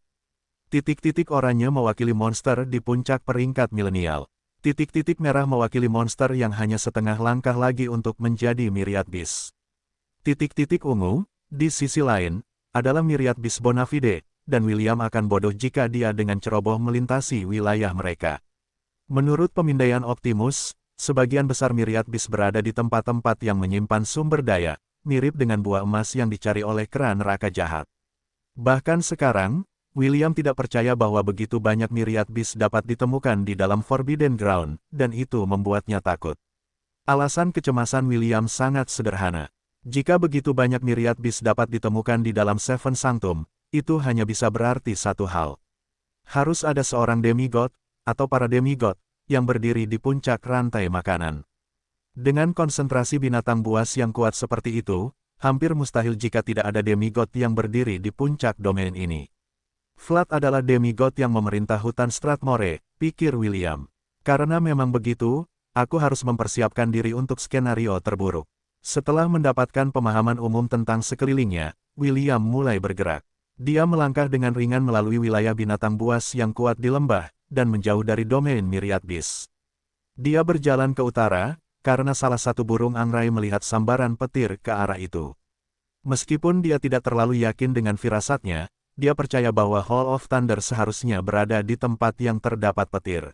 Titik-titik oranye mewakili monster di puncak peringkat milenial. Titik-titik merah mewakili monster yang hanya setengah langkah lagi untuk menjadi Myriad Beast. Titik-titik ungu, di sisi lain, adalah Myriad Beast Bonafide, dan William akan bodoh jika dia dengan ceroboh melintasi wilayah mereka. Menurut pemindaian Optimus, sebagian besar Myriad Beast berada di tempat-tempat yang menyimpan sumber daya, mirip dengan buah emas yang dicari oleh kera neraka jahat. Bahkan sekarang, William tidak percaya bahwa begitu banyak Myriad Beast dapat ditemukan di dalam Forbidden Ground, dan itu membuatnya takut. Alasan kecemasan William sangat sederhana. Jika begitu banyak Myriad Beast dapat ditemukan di dalam Seven Sanctum, itu hanya bisa berarti satu hal. Harus ada seorang demigod, atau para demigod, yang berdiri di puncak rantai makanan. Dengan konsentrasi binatang buas yang kuat seperti itu, hampir mustahil jika tidak ada demigod yang berdiri di puncak domain ini. Vlad adalah demigod yang memerintah hutan Strathmore, pikir William. Karena memang begitu, aku harus mempersiapkan diri untuk skenario terburuk. Setelah mendapatkan pemahaman umum tentang sekelilingnya, William mulai bergerak. Dia melangkah dengan ringan melalui wilayah binatang buas yang kuat di lembah, dan menjauh dari domain Myriad Beast. Dia berjalan ke utara, karena salah satu burung angrai melihat sambaran petir ke arah itu. Meskipun dia tidak terlalu yakin dengan firasatnya, dia percaya bahwa Hall of Thunder seharusnya berada di tempat yang terdapat petir.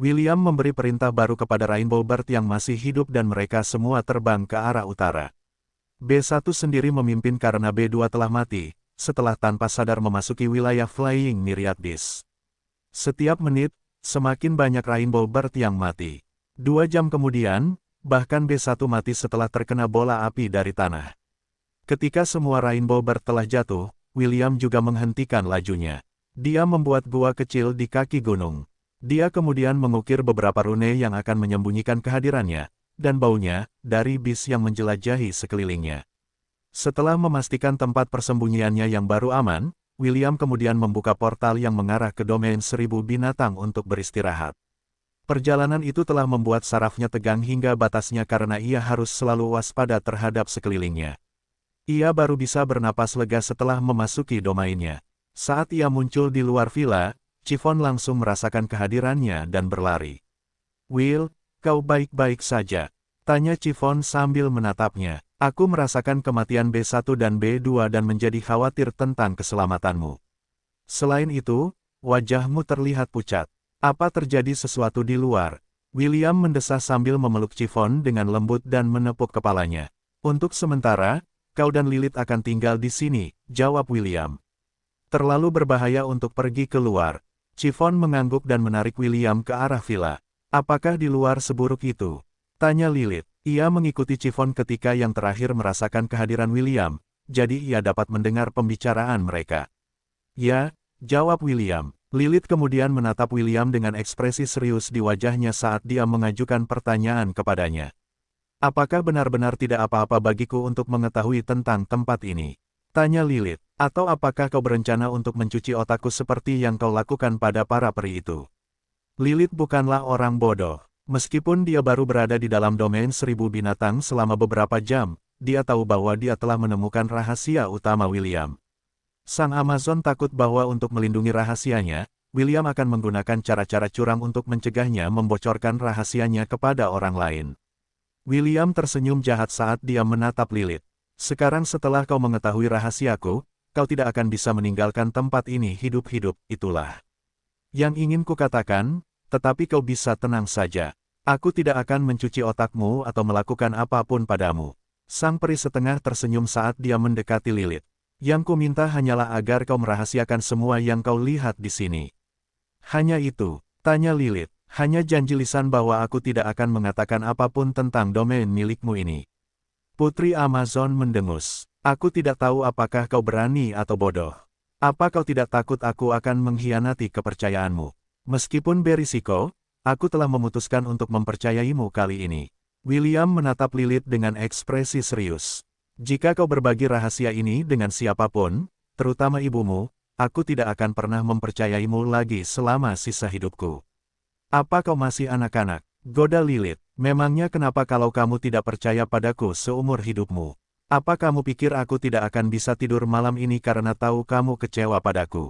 William memberi perintah baru kepada Rainbow Bird yang masih hidup dan mereka semua terbang ke arah utara. B1 sendiri memimpin karena B2 telah mati, setelah tanpa sadar memasuki wilayah Flying Myriad Beast. Setiap menit, semakin banyak Rainbow Bird yang mati. 2 jam kemudian, bahkan B1 mati setelah terkena bola api dari tanah. Ketika semua Rainbow Bird telah jatuh, William juga menghentikan lajunya. Dia membuat gua kecil di kaki gunung. Dia kemudian mengukir beberapa rune yang akan menyembunyikan kehadirannya, dan baunya, dari bis yang menjelajahi sekelilingnya. Setelah memastikan tempat persembunyiannya yang baru aman, William kemudian membuka portal yang mengarah ke domain 1000 binatang untuk beristirahat. Perjalanan itu telah membuat sarafnya tegang hingga batasnya karena ia harus selalu waspada terhadap sekelilingnya. Ia baru bisa bernapas lega setelah memasuki domainnya. Saat ia muncul di luar villa, Chiffon langsung merasakan kehadirannya dan berlari. "Will, kau baik-baik saja?" tanya Chiffon sambil menatapnya. "Aku merasakan kematian B1 dan B2 dan menjadi khawatir tentang keselamatanmu. Selain itu, wajahmu terlihat pucat. Apa terjadi sesuatu di luar?" William mendesah sambil memeluk Chiffon dengan lembut dan menepuk kepalanya. "Untuk sementara, kau dan Lilith akan tinggal di sini," jawab William. "Terlalu berbahaya untuk pergi keluar." Chiffon mengangguk dan menarik William ke arah villa. "Apakah di luar seburuk itu?" tanya Lilith. Ia mengikuti Chiffon ketika yang terakhir merasakan kehadiran William, jadi ia dapat mendengar pembicaraan mereka. "Ya," jawab William. Lilith kemudian menatap William dengan ekspresi serius di wajahnya saat dia mengajukan pertanyaan kepadanya. "Apakah benar-benar tidak apa-apa bagiku untuk mengetahui tentang tempat ini?" tanya Lilith. "Atau apakah kau berencana untuk mencuci otakku seperti yang kau lakukan pada para peri itu?" Lilith bukanlah orang bodoh. Meskipun dia baru berada di dalam domain 1000 binatang selama beberapa jam, dia tahu bahwa dia telah menemukan rahasia utama William. Sang Amazon takut bahwa untuk melindungi rahasianya, William akan menggunakan cara-cara curang untuk mencegahnya membocorkan rahasianya kepada orang lain. William tersenyum jahat saat dia menatap Lilith. "Sekarang setelah kau mengetahui rahasiaku, kau tidak akan bisa meninggalkan tempat ini hidup-hidup, itulah yang ingin kukatakan, tetapi kau bisa tenang saja. Aku tidak akan mencuci otakmu atau melakukan apapun padamu." Sang peri setengah tersenyum saat dia mendekati Lilith. "Yang ku minta hanyalah agar kau merahasiakan semua yang kau lihat di sini." "Hanya itu?" tanya Lilith. "Hanya janji lisan bahwa aku tidak akan mengatakan apapun tentang domain milikmu ini." Putri Amazon mendengus. Aku tidak tahu apakah kau berani atau bodoh. Apa kau tidak takut aku akan mengkhianati kepercayaanmu? Meskipun berisiko, aku telah memutuskan untuk mempercayaimu kali ini. William menatap Lilith dengan ekspresi serius. Jika kau berbagi rahasia ini dengan siapapun, terutama ibumu, aku tidak akan pernah mempercayaimu lagi selama sisa hidupku. Apa kau masih anak-anak? Goda Lilith. Memangnya kenapa kalau kamu tidak percaya padaku seumur hidupmu? Apa kamu pikir aku tidak akan bisa tidur malam ini karena tahu kamu kecewa padaku?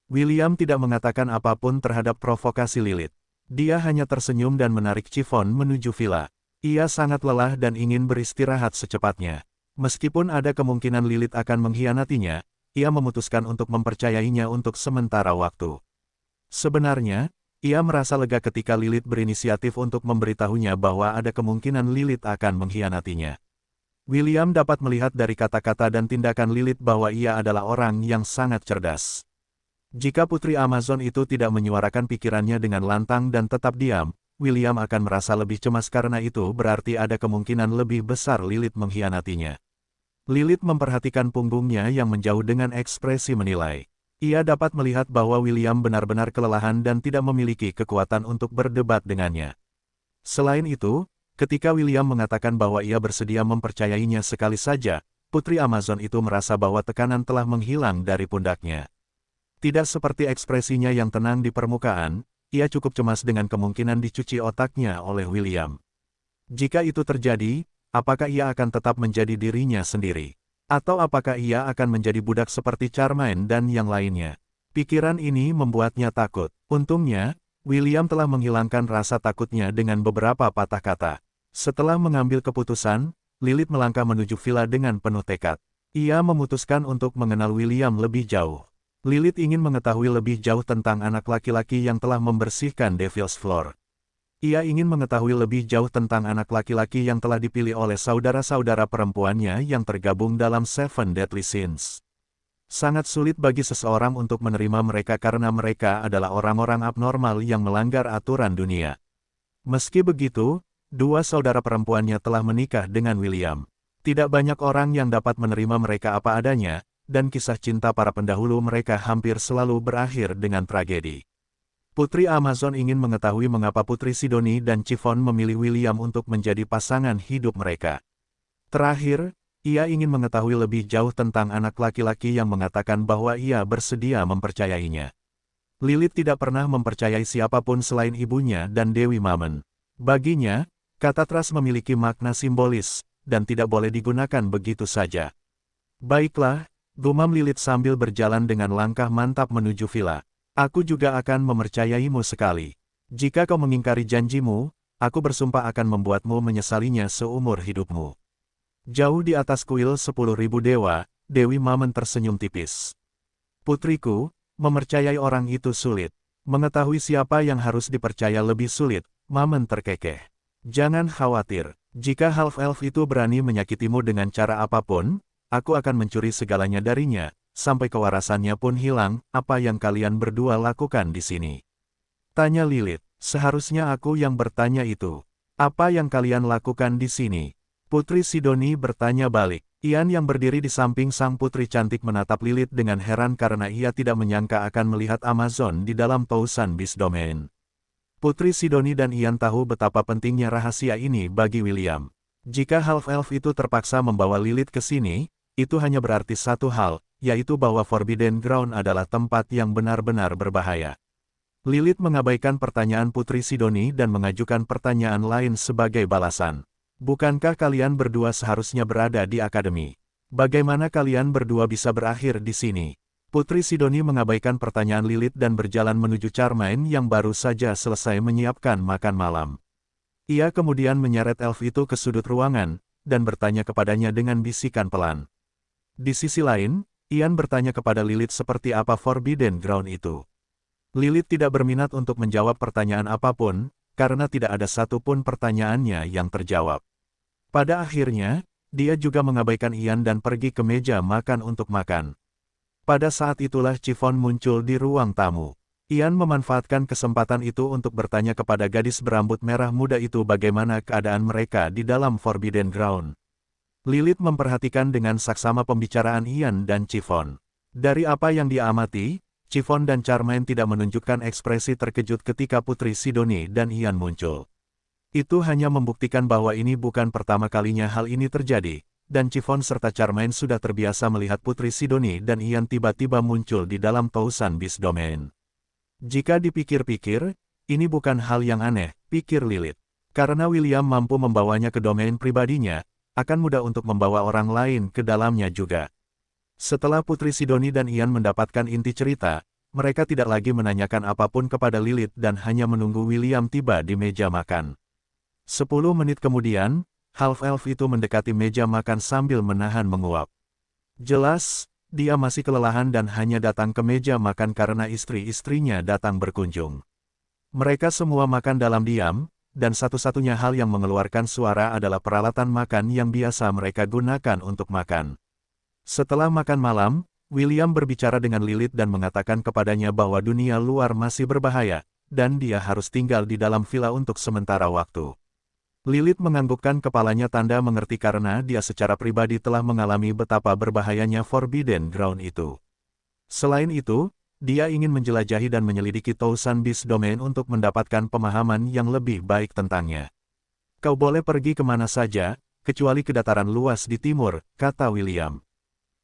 William tidak mengatakan apapun terhadap provokasi Lilith. Dia hanya tersenyum dan menarik Chiffon menuju villa. Ia sangat lelah dan ingin beristirahat secepatnya. Meskipun ada kemungkinan Lilith akan mengkhianatinya, ia memutuskan untuk mempercayainya untuk sementara waktu. Sebenarnya, ia merasa lega ketika Lilith berinisiatif untuk memberitahunya bahwa ada kemungkinan Lilith akan mengkhianatinya. William dapat melihat dari kata-kata dan tindakan Lilith bahwa ia adalah orang yang sangat cerdas. Jika Putri Amazon itu tidak menyuarakan pikirannya dengan lantang dan tetap diam, William akan merasa lebih cemas karena itu berarti ada kemungkinan lebih besar Lilith mengkhianatinya. Lilith memperhatikan punggungnya yang menjauh dengan ekspresi menilai. Ia dapat melihat bahwa William benar-benar kelelahan dan tidak memiliki kekuatan untuk berdebat dengannya. Selain itu, ketika William mengatakan bahwa ia bersedia mempercayainya sekali saja, Putri Amazon itu merasa bahwa tekanan telah menghilang dari pundaknya. Tidak seperti ekspresinya yang tenang di permukaan, ia cukup cemas dengan kemungkinan dicuci otaknya oleh William. Jika itu terjadi, apakah ia akan tetap menjadi dirinya sendiri? Atau apakah ia akan menjadi budak seperti Charmaine dan yang lainnya? Pikiran ini membuatnya takut. Untungnya, William telah menghilangkan rasa takutnya dengan beberapa patah kata. Setelah mengambil keputusan, Lilith melangkah menuju villa dengan penuh tekad. Ia memutuskan untuk mengenal William lebih jauh. Lilith ingin mengetahui lebih jauh tentang anak laki-laki yang telah membersihkan Devil's Floor. Ia ingin mengetahui lebih jauh tentang anak laki-laki yang telah dipilih oleh saudara-saudara perempuannya yang tergabung dalam Seven Deadly Sins. Sangat sulit bagi seseorang untuk menerima mereka karena mereka adalah orang-orang abnormal yang melanggar aturan dunia. Meski begitu, dua saudara perempuannya telah menikah dengan William. Tidak banyak orang yang dapat menerima mereka apa adanya, dan kisah cinta para pendahulu mereka hampir selalu berakhir dengan tragedi. Putri Amazon ingin mengetahui mengapa Putri Sidoni dan Chiffon memilih William untuk menjadi pasangan hidup mereka. Terakhir, ia ingin mengetahui lebih jauh tentang anak laki-laki yang mengatakan bahwa ia bersedia mempercayainya. Lilith tidak pernah mempercayai siapapun selain ibunya dan Dewi Mamen. Baginya, kata trust memiliki makna simbolis, dan tidak boleh digunakan begitu saja. Baiklah, gumam Lilith sambil berjalan dengan langkah mantap menuju villa. Aku juga akan mempercayaimu sekali. Jika kau mengingkari janjimu, aku bersumpah akan membuatmu menyesalinya seumur hidupmu. Jauh di atas kuil 10.000 dewa, Dewi Mamen tersenyum tipis. Putriku, mempercayai orang itu sulit. Mengetahui siapa yang harus dipercaya lebih sulit, Mamen terkekeh. Jangan khawatir, jika half-elf itu berani menyakitimu dengan cara apapun, aku akan mencuri segalanya darinya. Sampai kewarasannya pun hilang, apa yang kalian berdua lakukan di sini? Tanya Lilith, seharusnya aku yang bertanya itu. Apa yang kalian lakukan di sini? Putri Sidoni bertanya balik. Ian yang berdiri di samping sang putri cantik menatap Lilith dengan heran karena ia tidak menyangka akan melihat Amazon di dalam Thousand Beast Domain. Putri Sidoni dan Ian tahu betapa pentingnya rahasia ini bagi William. Jika half-elf itu terpaksa membawa Lilith ke sini, itu hanya berarti satu hal, yaitu bahwa Forbidden Ground adalah tempat yang benar-benar berbahaya. Lilith mengabaikan pertanyaan Putri Sidoni dan mengajukan pertanyaan lain sebagai balasan. Bukankah kalian berdua seharusnya berada di akademi? Bagaimana kalian berdua bisa berakhir di sini? Putri Sidoni mengabaikan pertanyaan Lilith dan berjalan menuju Charmaine yang baru saja selesai menyiapkan makan malam. Ia kemudian menyeret elf itu ke sudut ruangan, dan bertanya kepadanya dengan bisikan pelan. Di sisi lain, Ian bertanya kepada Lilith seperti apa Forbidden Ground itu. Lilith tidak berminat untuk menjawab pertanyaan apapun, karena tidak ada satupun pertanyaannya yang terjawab. Pada akhirnya, dia juga mengabaikan Ian dan pergi ke meja makan untuk makan. Pada saat itulah Chiffon muncul di ruang tamu. Ian memanfaatkan kesempatan itu untuk bertanya kepada gadis berambut merah muda itu bagaimana keadaan mereka di dalam Forbidden Ground. Lilith memperhatikan dengan saksama pembicaraan Ian dan Chiffon. Dari apa yang dia amati, Chiffon dan Charmaine tidak menunjukkan ekspresi terkejut ketika Putri Sidoni dan Ian muncul. Itu hanya membuktikan bahwa ini bukan pertama kalinya hal ini terjadi, dan Chiffon serta Charmaine sudah terbiasa melihat Putri Sidoni dan Ian tiba-tiba muncul di dalam Thousand Beast Domain. Jika dipikir-pikir, ini bukan hal yang aneh, pikir Lilith. Karena William mampu membawanya ke domain pribadinya, akan mudah untuk membawa orang lain ke dalamnya juga. Setelah Putri Sidoni dan Ian mendapatkan inti cerita, mereka tidak lagi menanyakan apapun kepada Lilith dan hanya menunggu William tiba di meja makan. 10 menit kemudian, half-elf itu mendekati meja makan sambil menahan menguap. Jelas, dia masih kelelahan dan hanya datang ke meja makan karena istri-istrinya datang berkunjung. Mereka semua makan dalam diam, dan satu-satunya hal yang mengeluarkan suara adalah peralatan makan yang biasa mereka gunakan untuk makan. Setelah makan malam, William berbicara dengan Lilith dan mengatakan kepadanya bahwa dunia luar masih berbahaya, dan dia harus tinggal di dalam villa untuk sementara waktu. Lilith menganggukkan kepalanya tanda mengerti karena dia secara pribadi telah mengalami betapa berbahayanya Forbidden Ground itu. Selain itu, dia ingin menjelajahi dan menyelidiki Thousand Beast Domain untuk mendapatkan pemahaman yang lebih baik tentangnya. Kau boleh pergi kemana saja, kecuali ke dataran luas di timur, kata William.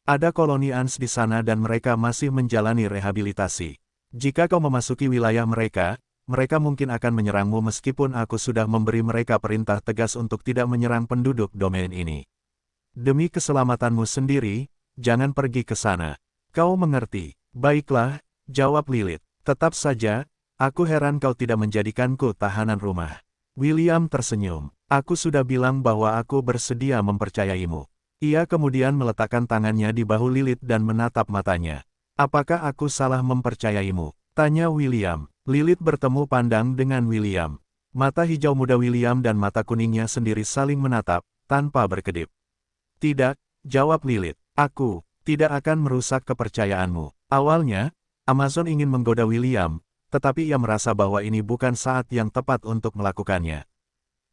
Ada koloni Ants di sana dan mereka masih menjalani rehabilitasi. Jika kau memasuki wilayah mereka, mereka mungkin akan menyerangmu meskipun aku sudah memberi mereka perintah tegas untuk tidak menyerang penduduk domain ini. Demi keselamatanmu sendiri, jangan pergi ke sana. Kau mengerti? Baiklah, jawab Lilith. Tetap saja, aku heran kau tidak menjadikanku tahanan rumah. William tersenyum. Aku sudah bilang bahwa aku bersedia mempercayaimu. Ia kemudian meletakkan tangannya di bahu Lilith dan menatap matanya. Apakah aku salah mempercayaimu? Tanya William. Lilith bertemu pandang dengan William. Mata hijau muda William dan mata kuningnya sendiri saling menatap, tanpa berkedip. Tidak, jawab Lilith. Aku tidak akan merusak kepercayaanmu. Awalnya, Amazon ingin menggoda William, tetapi ia merasa bahwa ini bukan saat yang tepat untuk melakukannya.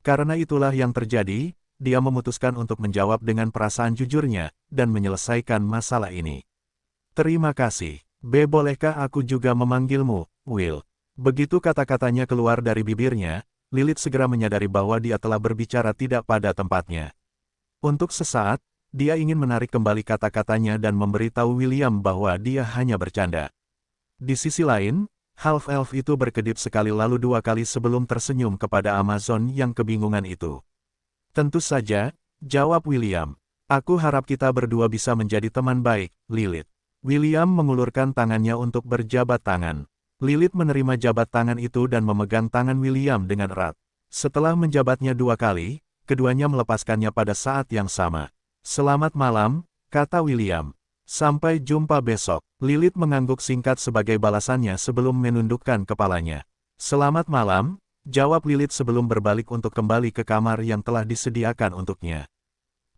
Karena itulah yang terjadi, dia memutuskan untuk menjawab dengan perasaan jujurnya, dan menyelesaikan masalah ini. Terima kasih. Bolehkah aku juga memanggilmu, Will? Begitu kata-katanya keluar dari bibirnya, Lilith segera menyadari bahwa dia telah berbicara tidak pada tempatnya. Untuk sesaat, dia ingin menarik kembali kata-katanya dan memberitahu William bahwa dia hanya bercanda. Di sisi lain, half-elf itu berkedip sekali lalu 2 kali sebelum tersenyum kepada Amazon yang kebingungan itu. Tentu saja, jawab William. Aku harap kita berdua bisa menjadi teman baik, Lilith. William mengulurkan tangannya untuk berjabat tangan. Lilith menerima jabat tangan itu dan memegang tangan William dengan erat. Setelah menjabatnya 2 kali, keduanya melepaskannya pada saat yang sama. Selamat malam, kata William. Sampai jumpa besok. Lilith mengangguk singkat sebagai balasannya sebelum menundukkan kepalanya. Selamat malam, jawab Lilith sebelum berbalik untuk kembali ke kamar yang telah disediakan untuknya.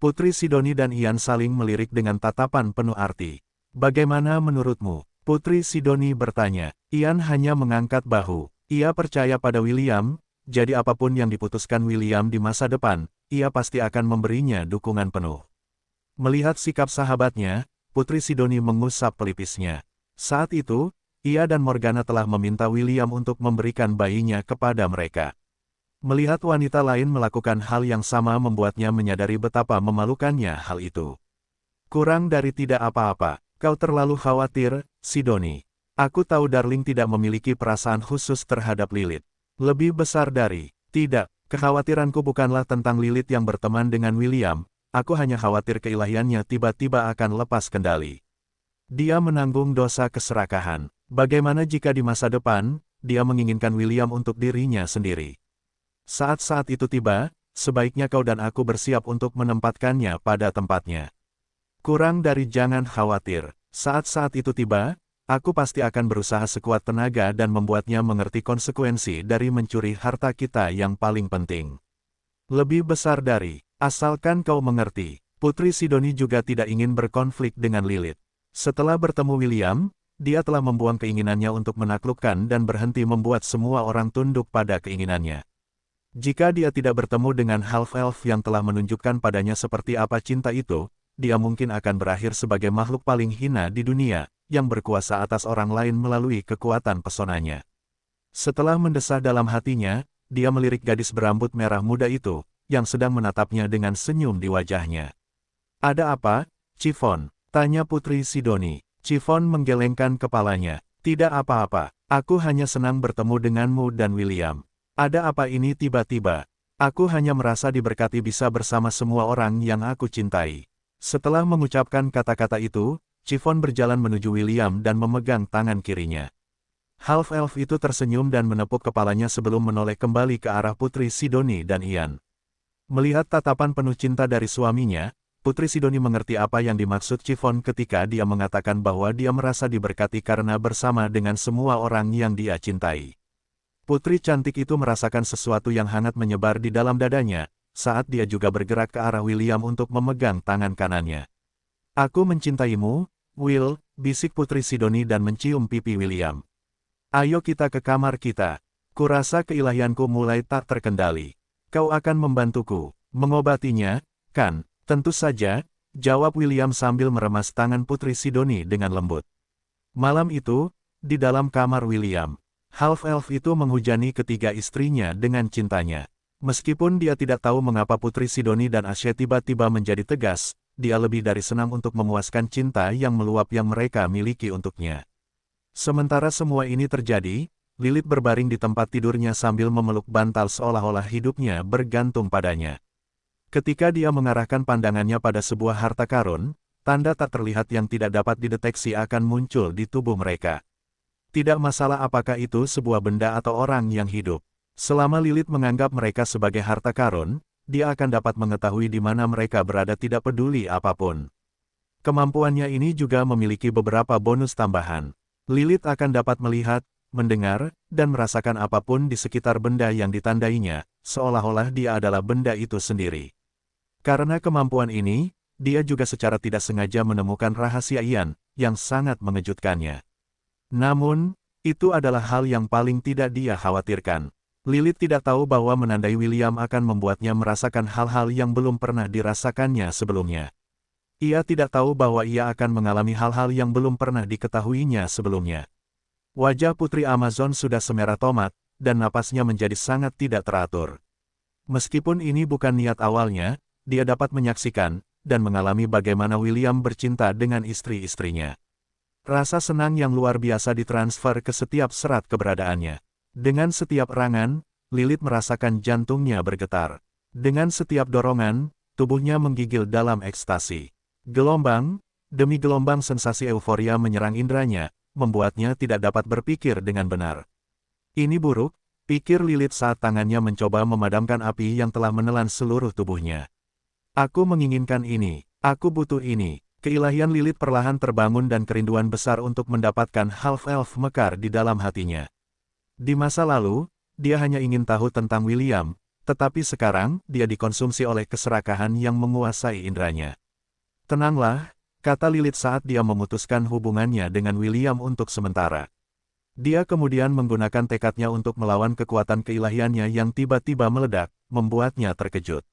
Putri Sidoni dan Ian saling melirik dengan tatapan penuh arti. Bagaimana menurutmu? Putri Sidoni bertanya. Ian hanya mengangkat bahu. Ia percaya pada William, jadi apapun yang diputuskan William di masa depan, ia pasti akan memberinya dukungan penuh. Melihat sikap sahabatnya, Putri Sidoni mengusap pelipisnya. Saat itu, ia dan Morgana telah meminta William untuk memberikan bayinya kepada mereka. Melihat wanita lain melakukan hal yang sama membuatnya menyadari betapa memalukannya hal itu. Kurang dari tidak apa-apa, kau terlalu khawatir, Sidoni. Aku tahu Darling tidak memiliki perasaan khusus terhadap Lilith. Lebih besar dari, tidak, kekhawatiranku bukanlah tentang Lilith yang berteman dengan William. Aku hanya khawatir keilahiannya tiba-tiba akan lepas kendali. Dia menanggung dosa keserakahan. Bagaimana jika di masa depan, dia menginginkan William untuk dirinya sendiri? Saat-saat itu tiba, sebaiknya kau dan aku bersiap untuk menempatkannya pada tempatnya. Kurang dari jangan khawatir. Saat-saat itu tiba, aku pasti akan berusaha sekuat tenaga dan membuatnya mengerti konsekuensi dari mencuri harta kita yang paling penting. Lebih besar dari, asalkan kau mengerti, Putri Sidoni juga tidak ingin berkonflik dengan Lilith. Setelah bertemu William, dia telah membuang keinginannya untuk menaklukkan dan berhenti membuat semua orang tunduk pada keinginannya. Jika dia tidak bertemu dengan half-elf yang telah menunjukkan padanya seperti apa cinta itu, dia mungkin akan berakhir sebagai makhluk paling hina di dunia, yang berkuasa atas orang lain melalui kekuatan pesonanya. Setelah mendesah dalam hatinya, dia melirik gadis berambut merah muda itu, yang sedang menatapnya dengan senyum di wajahnya. "Ada apa, Chiffon?" tanya Putri Sidoni. Chiffon menggelengkan kepalanya. "Tidak apa-apa, aku hanya senang bertemu denganmu dan William. Ada apa ini tiba-tiba? Aku hanya merasa diberkati bisa bersama semua orang yang aku cintai." Setelah mengucapkan kata-kata itu, Chiffon berjalan menuju William dan memegang tangan kirinya. Half-elf itu tersenyum dan menepuk kepalanya sebelum menoleh kembali ke arah Putri Sidoni dan Ian. Melihat tatapan penuh cinta dari suaminya, Putri Sidoni mengerti apa yang dimaksud Chiffon ketika dia mengatakan bahwa dia merasa diberkati karena bersama dengan semua orang yang dia cintai. Putri cantik itu merasakan sesuatu yang hangat menyebar di dalam dadanya, saat dia juga bergerak ke arah William untuk memegang tangan kanannya. "Aku mencintaimu, Will," bisik Putri Sidoni dan mencium pipi William. "Ayo kita ke kamar kita. Kurasa keilahianku mulai tak terkendali. Kau akan membantuku mengobatinya, kan?" "Tentu saja," jawab William sambil meremas tangan Putri Sidoni dengan lembut. Malam itu, di dalam kamar William, half-elf itu menghujani ketiga istrinya dengan cintanya. Meskipun dia tidak tahu mengapa Putri Sidoni dan Ashe tiba-tiba menjadi tegas, dia lebih dari senang untuk memuaskan cinta yang meluap yang mereka miliki untuknya. Sementara semua ini terjadi, Lilith berbaring di tempat tidurnya sambil memeluk bantal seolah-olah hidupnya bergantung padanya. Ketika dia mengarahkan pandangannya pada sebuah harta karun, tanda tak terlihat yang tidak dapat dideteksi akan muncul di tubuh mereka. Tidak masalah apakah itu sebuah benda atau orang yang hidup. Selama Lilith menganggap mereka sebagai harta karun, dia akan dapat mengetahui di mana mereka berada tidak peduli apapun. Kemampuannya ini juga memiliki beberapa bonus tambahan. Lilith akan dapat melihat, mendengar, dan merasakan apapun di sekitar benda yang ditandainya, seolah-olah dia adalah benda itu sendiri. Karena kemampuan ini, dia juga secara tidak sengaja menemukan rahasia Ian, yang sangat mengejutkannya. Namun, itu adalah hal yang paling tidak dia khawatirkan. Lilith tidak tahu bahwa menandai William akan membuatnya merasakan hal-hal yang belum pernah dirasakannya sebelumnya. Ia tidak tahu bahwa ia akan mengalami hal-hal yang belum pernah diketahuinya sebelumnya. Wajah Putri Amazon sudah semerah tomat, dan napasnya menjadi sangat tidak teratur. Meskipun ini bukan niat awalnya, dia dapat menyaksikan, dan mengalami bagaimana William bercinta dengan istri-istrinya. Rasa senang yang luar biasa ditransfer ke setiap serat keberadaannya. Dengan setiap erangan, Lilith merasakan jantungnya bergetar. Dengan setiap dorongan, tubuhnya menggigil dalam ekstasi. Gelombang demi gelombang sensasi euforia menyerang indranya, membuatnya tidak dapat berpikir dengan benar. "Ini buruk," pikir Lilith saat tangannya mencoba memadamkan api yang telah menelan seluruh tubuhnya. "Aku menginginkan ini, aku butuh ini." Keilahian Lilith perlahan terbangun dan kerinduan besar untuk mendapatkan half-elf mekar di dalam hatinya. Di masa lalu, dia hanya ingin tahu tentang William, tetapi sekarang dia dikonsumsi oleh keserakahan yang menguasai indranya. "Tenanglah," kata Lilith saat dia memutuskan hubungannya dengan William untuk sementara. Dia kemudian menggunakan tekadnya untuk melawan kekuatan keilahiannya yang tiba-tiba meledak, membuatnya terkejut.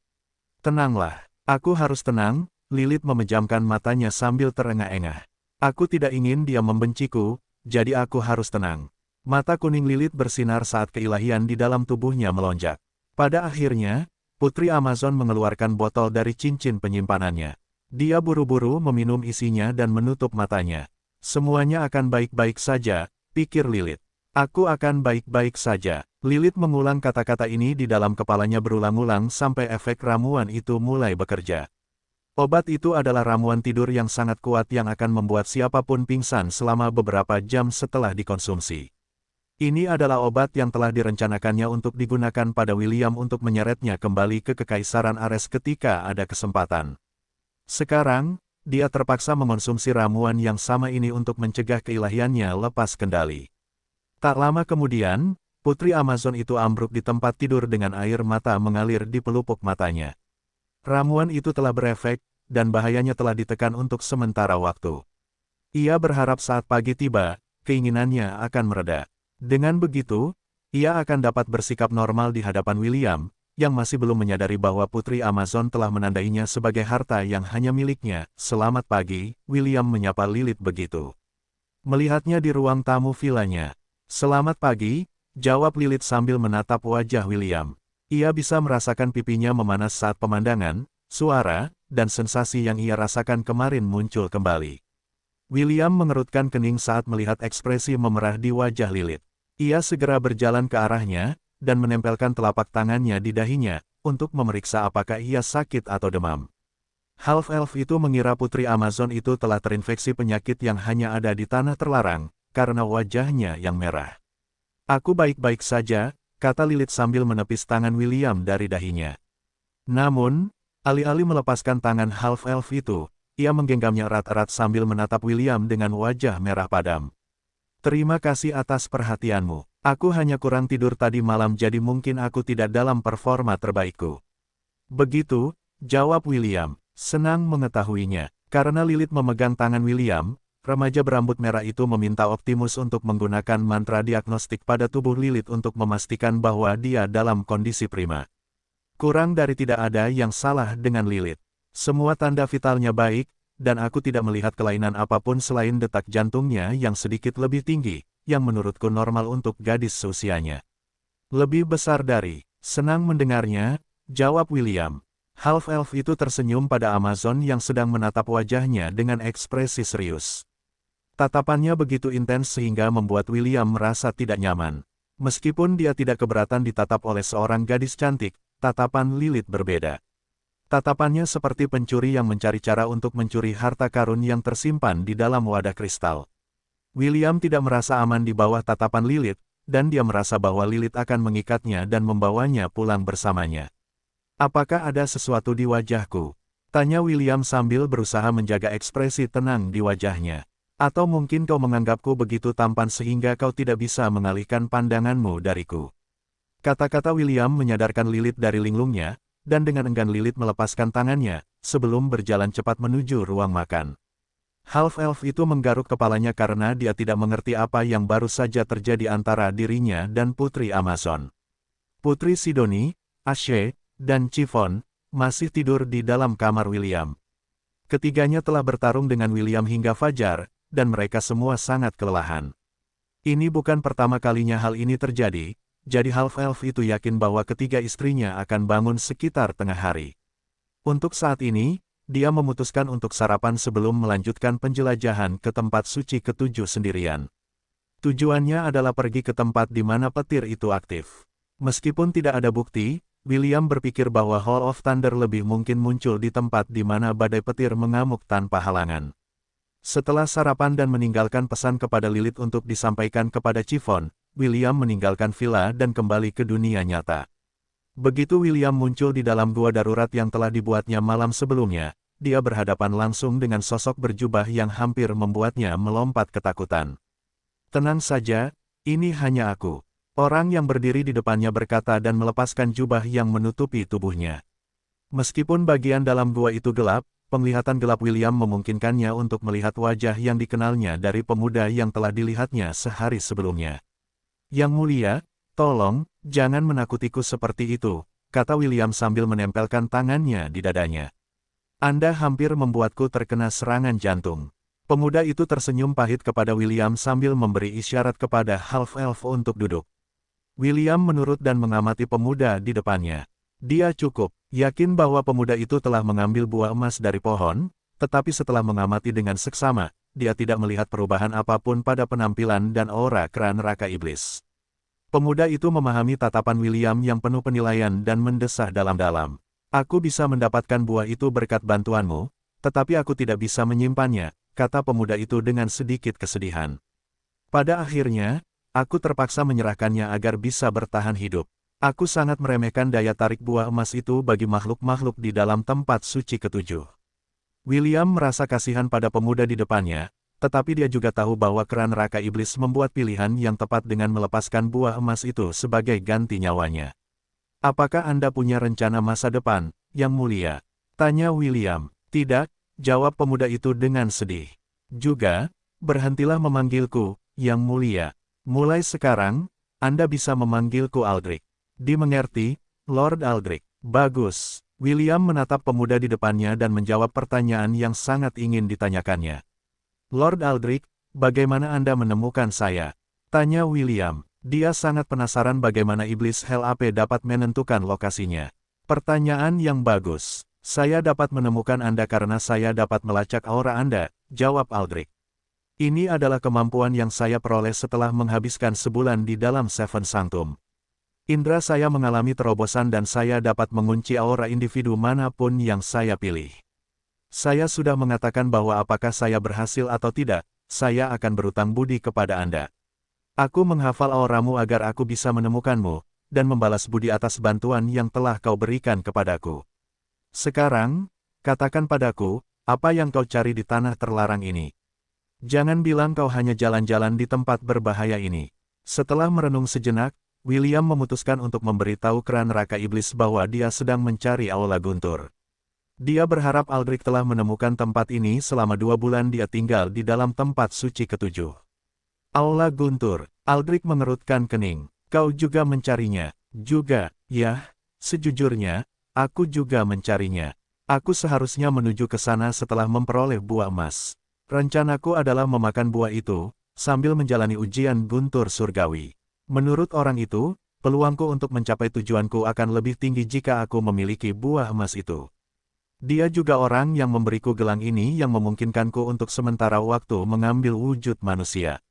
"Tenanglah, aku harus tenang." Lilith memejamkan matanya sambil terengah-engah. "Aku tidak ingin dia membenciku, jadi aku harus tenang." Mata kuning Lilith bersinar saat keilahian di dalam tubuhnya melonjak. Pada akhirnya, Putri Amazon mengeluarkan botol dari cincin penyimpanannya. Dia buru-buru meminum isinya dan menutup matanya. "Semuanya akan baik-baik saja," pikir Lilith. "Aku akan baik-baik saja." Lilith mengulang kata-kata ini di dalam kepalanya berulang-ulang sampai efek ramuan itu mulai bekerja. Obat itu adalah ramuan tidur yang sangat kuat yang akan membuat siapapun pingsan selama beberapa jam setelah dikonsumsi. Ini adalah obat yang telah direncanakannya untuk digunakan pada William untuk menyeretnya kembali ke Kekaisaran Ares ketika ada kesempatan. Sekarang, dia terpaksa mengonsumsi ramuan yang sama ini untuk mencegah keilahiannya lepas kendali. Tak lama kemudian, Putri Amazon itu ambruk di tempat tidur dengan air mata mengalir di pelupuk matanya. Ramuan itu telah berefek, dan bahayanya telah ditekan untuk sementara waktu. Ia berharap saat pagi tiba, keinginannya akan mereda. Dengan begitu, Ia akan dapat bersikap normal di hadapan William, yang masih belum menyadari bahwa Putri Amazon telah menandainya sebagai harta yang hanya miliknya. Selamat pagi, William menyapa Lilith begitu. Melihatnya di ruang tamu vilanya. Selamat pagi, jawab Lilith sambil menatap wajah William. Ia bisa merasakan pipinya memanas saat pemandangan, suara, dan sensasi yang ia rasakan kemarin muncul kembali. William mengerutkan kening saat melihat ekspresi memerah di wajah Lilith. Ia segera berjalan ke arahnya, dan menempelkan telapak tangannya di dahinya, untuk memeriksa apakah ia sakit atau demam. Half-elf itu mengira Putri Amazon itu telah terinfeksi penyakit yang hanya ada di tanah terlarang, karena wajahnya yang merah. Aku baik-baik saja, kata Lilith sambil menepis tangan William dari dahinya. Namun, alih-alih melepaskan tangan half-elf itu, ia menggenggamnya erat-erat sambil menatap William dengan wajah merah padam. Terima kasih atas perhatianmu. Aku hanya kurang tidur tadi malam jadi mungkin aku tidak dalam performa terbaikku. Begitu, jawab William, senang mengetahuinya. Karena Lilith memegang tangan William, remaja berambut merah itu meminta Optimus untuk menggunakan mantra diagnostik pada tubuh Lilith untuk memastikan bahwa dia dalam kondisi prima. Kurang dari tidak ada yang salah dengan Lilith. Semua tanda vitalnya baik, dan aku tidak melihat kelainan apapun selain detak jantungnya yang sedikit lebih tinggi, yang menurutku normal untuk gadis seusianya. Lebih besar dari, senang mendengarnya, jawab William. Half-elf itu tersenyum pada Amazon yang sedang menatap wajahnya dengan ekspresi serius. Tatapannya begitu intens sehingga membuat William merasa tidak nyaman. Meskipun dia tidak keberatan ditatap oleh seorang gadis cantik, tatapan Lilith berbeda. Tatapannya seperti pencuri yang mencari cara untuk mencuri harta karun yang tersimpan di dalam wadah kristal. William tidak merasa aman di bawah tatapan Lilith, dan dia merasa bahwa Lilith akan mengikatnya dan membawanya pulang bersamanya. Apakah ada sesuatu di wajahku? Tanya William sambil berusaha menjaga ekspresi tenang di wajahnya. Atau mungkin kau menganggapku begitu tampan sehingga kau tidak bisa mengalihkan pandanganmu dariku. Kata-kata William menyadarkan Lilith dari linglungnya, dan dengan enggan Lilith melepaskan tangannya, sebelum berjalan cepat menuju ruang makan. Half-elf itu menggaruk kepalanya karena dia tidak mengerti apa yang baru saja terjadi antara dirinya dan Putri Amazon. Putri Sidoni, Ashe, dan Chiffon, masih tidur di dalam kamar William. Ketiganya telah bertarung dengan William hingga fajar, dan mereka semua sangat kelelahan. Ini bukan pertama kalinya hal ini terjadi, jadi half-elf itu yakin bahwa ketiga istrinya akan bangun sekitar tengah hari. Untuk saat ini, dia memutuskan untuk sarapan sebelum melanjutkan penjelajahan ke tempat suci ketujuh sendirian. Tujuannya adalah pergi ke tempat di mana petir itu aktif. Meskipun tidak ada bukti, William berpikir bahwa Hall of Thunder lebih mungkin muncul di tempat di mana badai petir mengamuk tanpa halangan. Setelah sarapan dan meninggalkan pesan kepada Lilith untuk disampaikan kepada Chiffon, William meninggalkan villa dan kembali ke dunia nyata. Begitu William muncul di dalam gua darurat yang telah dibuatnya malam sebelumnya, dia berhadapan langsung dengan sosok berjubah yang hampir membuatnya melompat ketakutan. Tenang saja, ini hanya aku. Orang yang berdiri di depannya berkata dan melepaskan jubah yang menutupi tubuhnya. Meskipun bagian dalam gua itu gelap, penglihatan gelap William memungkinkannya untuk melihat wajah yang dikenalnya dari pemuda yang telah dilihatnya sehari sebelumnya. Yang mulia, tolong, jangan menakutiku seperti itu, kata William sambil menempelkan tangannya di dadanya. Anda hampir membuatku terkena serangan jantung. Pemuda itu tersenyum pahit kepada William sambil memberi isyarat kepada half-elf untuk duduk. William menurut dan mengamati pemuda di depannya. Dia cukup yakin bahwa pemuda itu telah mengambil buah emas dari pohon, tetapi setelah mengamati dengan seksama, dia tidak melihat perubahan apapun pada penampilan dan aura kera neraka iblis. Pemuda itu memahami tatapan William yang penuh penilaian dan mendesah dalam-dalam. Aku bisa mendapatkan buah itu berkat bantuanmu, tetapi aku tidak bisa menyimpannya, kata pemuda itu dengan sedikit kesedihan. Pada akhirnya, aku terpaksa menyerahkannya agar bisa bertahan hidup. Aku sangat meremehkan daya tarik buah emas itu bagi makhluk-makhluk di dalam tempat suci ketujuh. William merasa kasihan pada pemuda di depannya, tetapi dia juga tahu bahwa kera neraka iblis membuat pilihan yang tepat dengan melepaskan buah emas itu sebagai ganti nyawanya. Apakah Anda punya rencana masa depan, Yang Mulia? Tanya William. Tidak, jawab pemuda itu dengan sedih. Juga, berhentilah memanggilku, Yang Mulia. Mulai sekarang, Anda bisa memanggilku Aldrich. Dimengerti, Lord Aldrich. Bagus. William menatap pemuda di depannya dan menjawab pertanyaan yang sangat ingin ditanyakannya. Lord Aldrich, bagaimana Anda menemukan saya? Tanya William. Dia sangat penasaran bagaimana iblis Hell AP dapat menentukan lokasinya. Pertanyaan yang bagus. Saya dapat menemukan Anda karena saya dapat melacak aura Anda, jawab Aldrich. Ini adalah kemampuan yang saya peroleh setelah menghabiskan sebulan di dalam Seven Sanctum. Indra saya mengalami terobosan dan saya dapat mengunci aura individu manapun yang saya pilih. Saya sudah mengatakan bahwa apakah saya berhasil atau tidak, saya akan berutang budi kepada Anda. Aku menghafal auramu agar aku bisa menemukanmu, dan membalas budi atas bantuan yang telah kau berikan kepadaku. Sekarang, katakan padaku, apa yang kau cari di tanah terlarang ini? Jangan bilang kau hanya jalan-jalan di tempat berbahaya ini. Setelah merenung sejenak, William memutuskan untuk memberitahu kera neraka iblis bahwa dia sedang mencari Aula Guntur. Dia berharap Aldrich telah menemukan tempat ini selama 2 bulan dia tinggal di dalam tempat suci ketujuh. Aula Guntur, Aldrich mengerutkan kening. Kau juga mencarinya? Juga, ya, sejujurnya, aku juga mencarinya. Aku seharusnya menuju ke sana setelah memperoleh buah emas. Rencanaku adalah memakan buah itu, sambil menjalani ujian Guntur surgawi. Menurut orang itu, peluangku untuk mencapai tujuanku akan lebih tinggi jika aku memiliki buah emas itu. Dia juga orang yang memberiku gelang ini yang memungkinkanku untuk sementara waktu mengambil wujud manusia.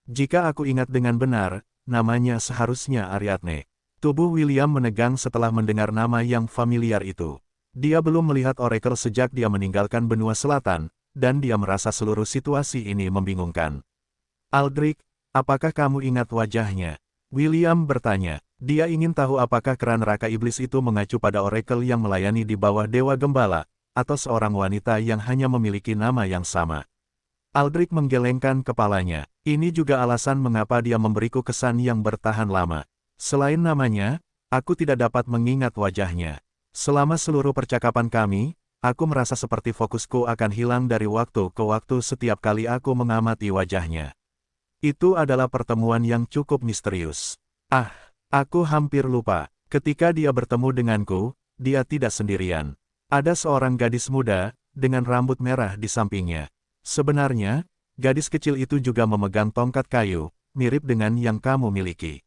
Jika aku ingat dengan benar, namanya seharusnya Ariadne. Tubuh William menegang setelah mendengar nama yang familiar itu. Dia belum melihat Oracle sejak dia meninggalkan benua selatan, dan dia merasa seluruh situasi ini membingungkan. Aldrich, apakah kamu ingat wajahnya? William bertanya. Dia ingin tahu apakah kera neraka iblis itu mengacu pada Oracle yang melayani di bawah Dewa Gembala, atau seorang wanita yang hanya memiliki nama yang sama. Aldrich menggelengkan kepalanya. Ini juga alasan mengapa dia memberiku kesan yang bertahan lama. Selain namanya, aku tidak dapat mengingat wajahnya. Selama seluruh percakapan kami, aku merasa seperti fokusku akan hilang dari waktu ke waktu setiap kali aku mengamati wajahnya. Itu adalah pertemuan yang cukup misterius. Ah, aku hampir lupa. Ketika dia bertemu denganku, dia tidak sendirian. Ada seorang gadis muda, dengan rambut merah di sampingnya. Sebenarnya, gadis kecil itu juga memegang tongkat kayu, mirip dengan yang kamu miliki.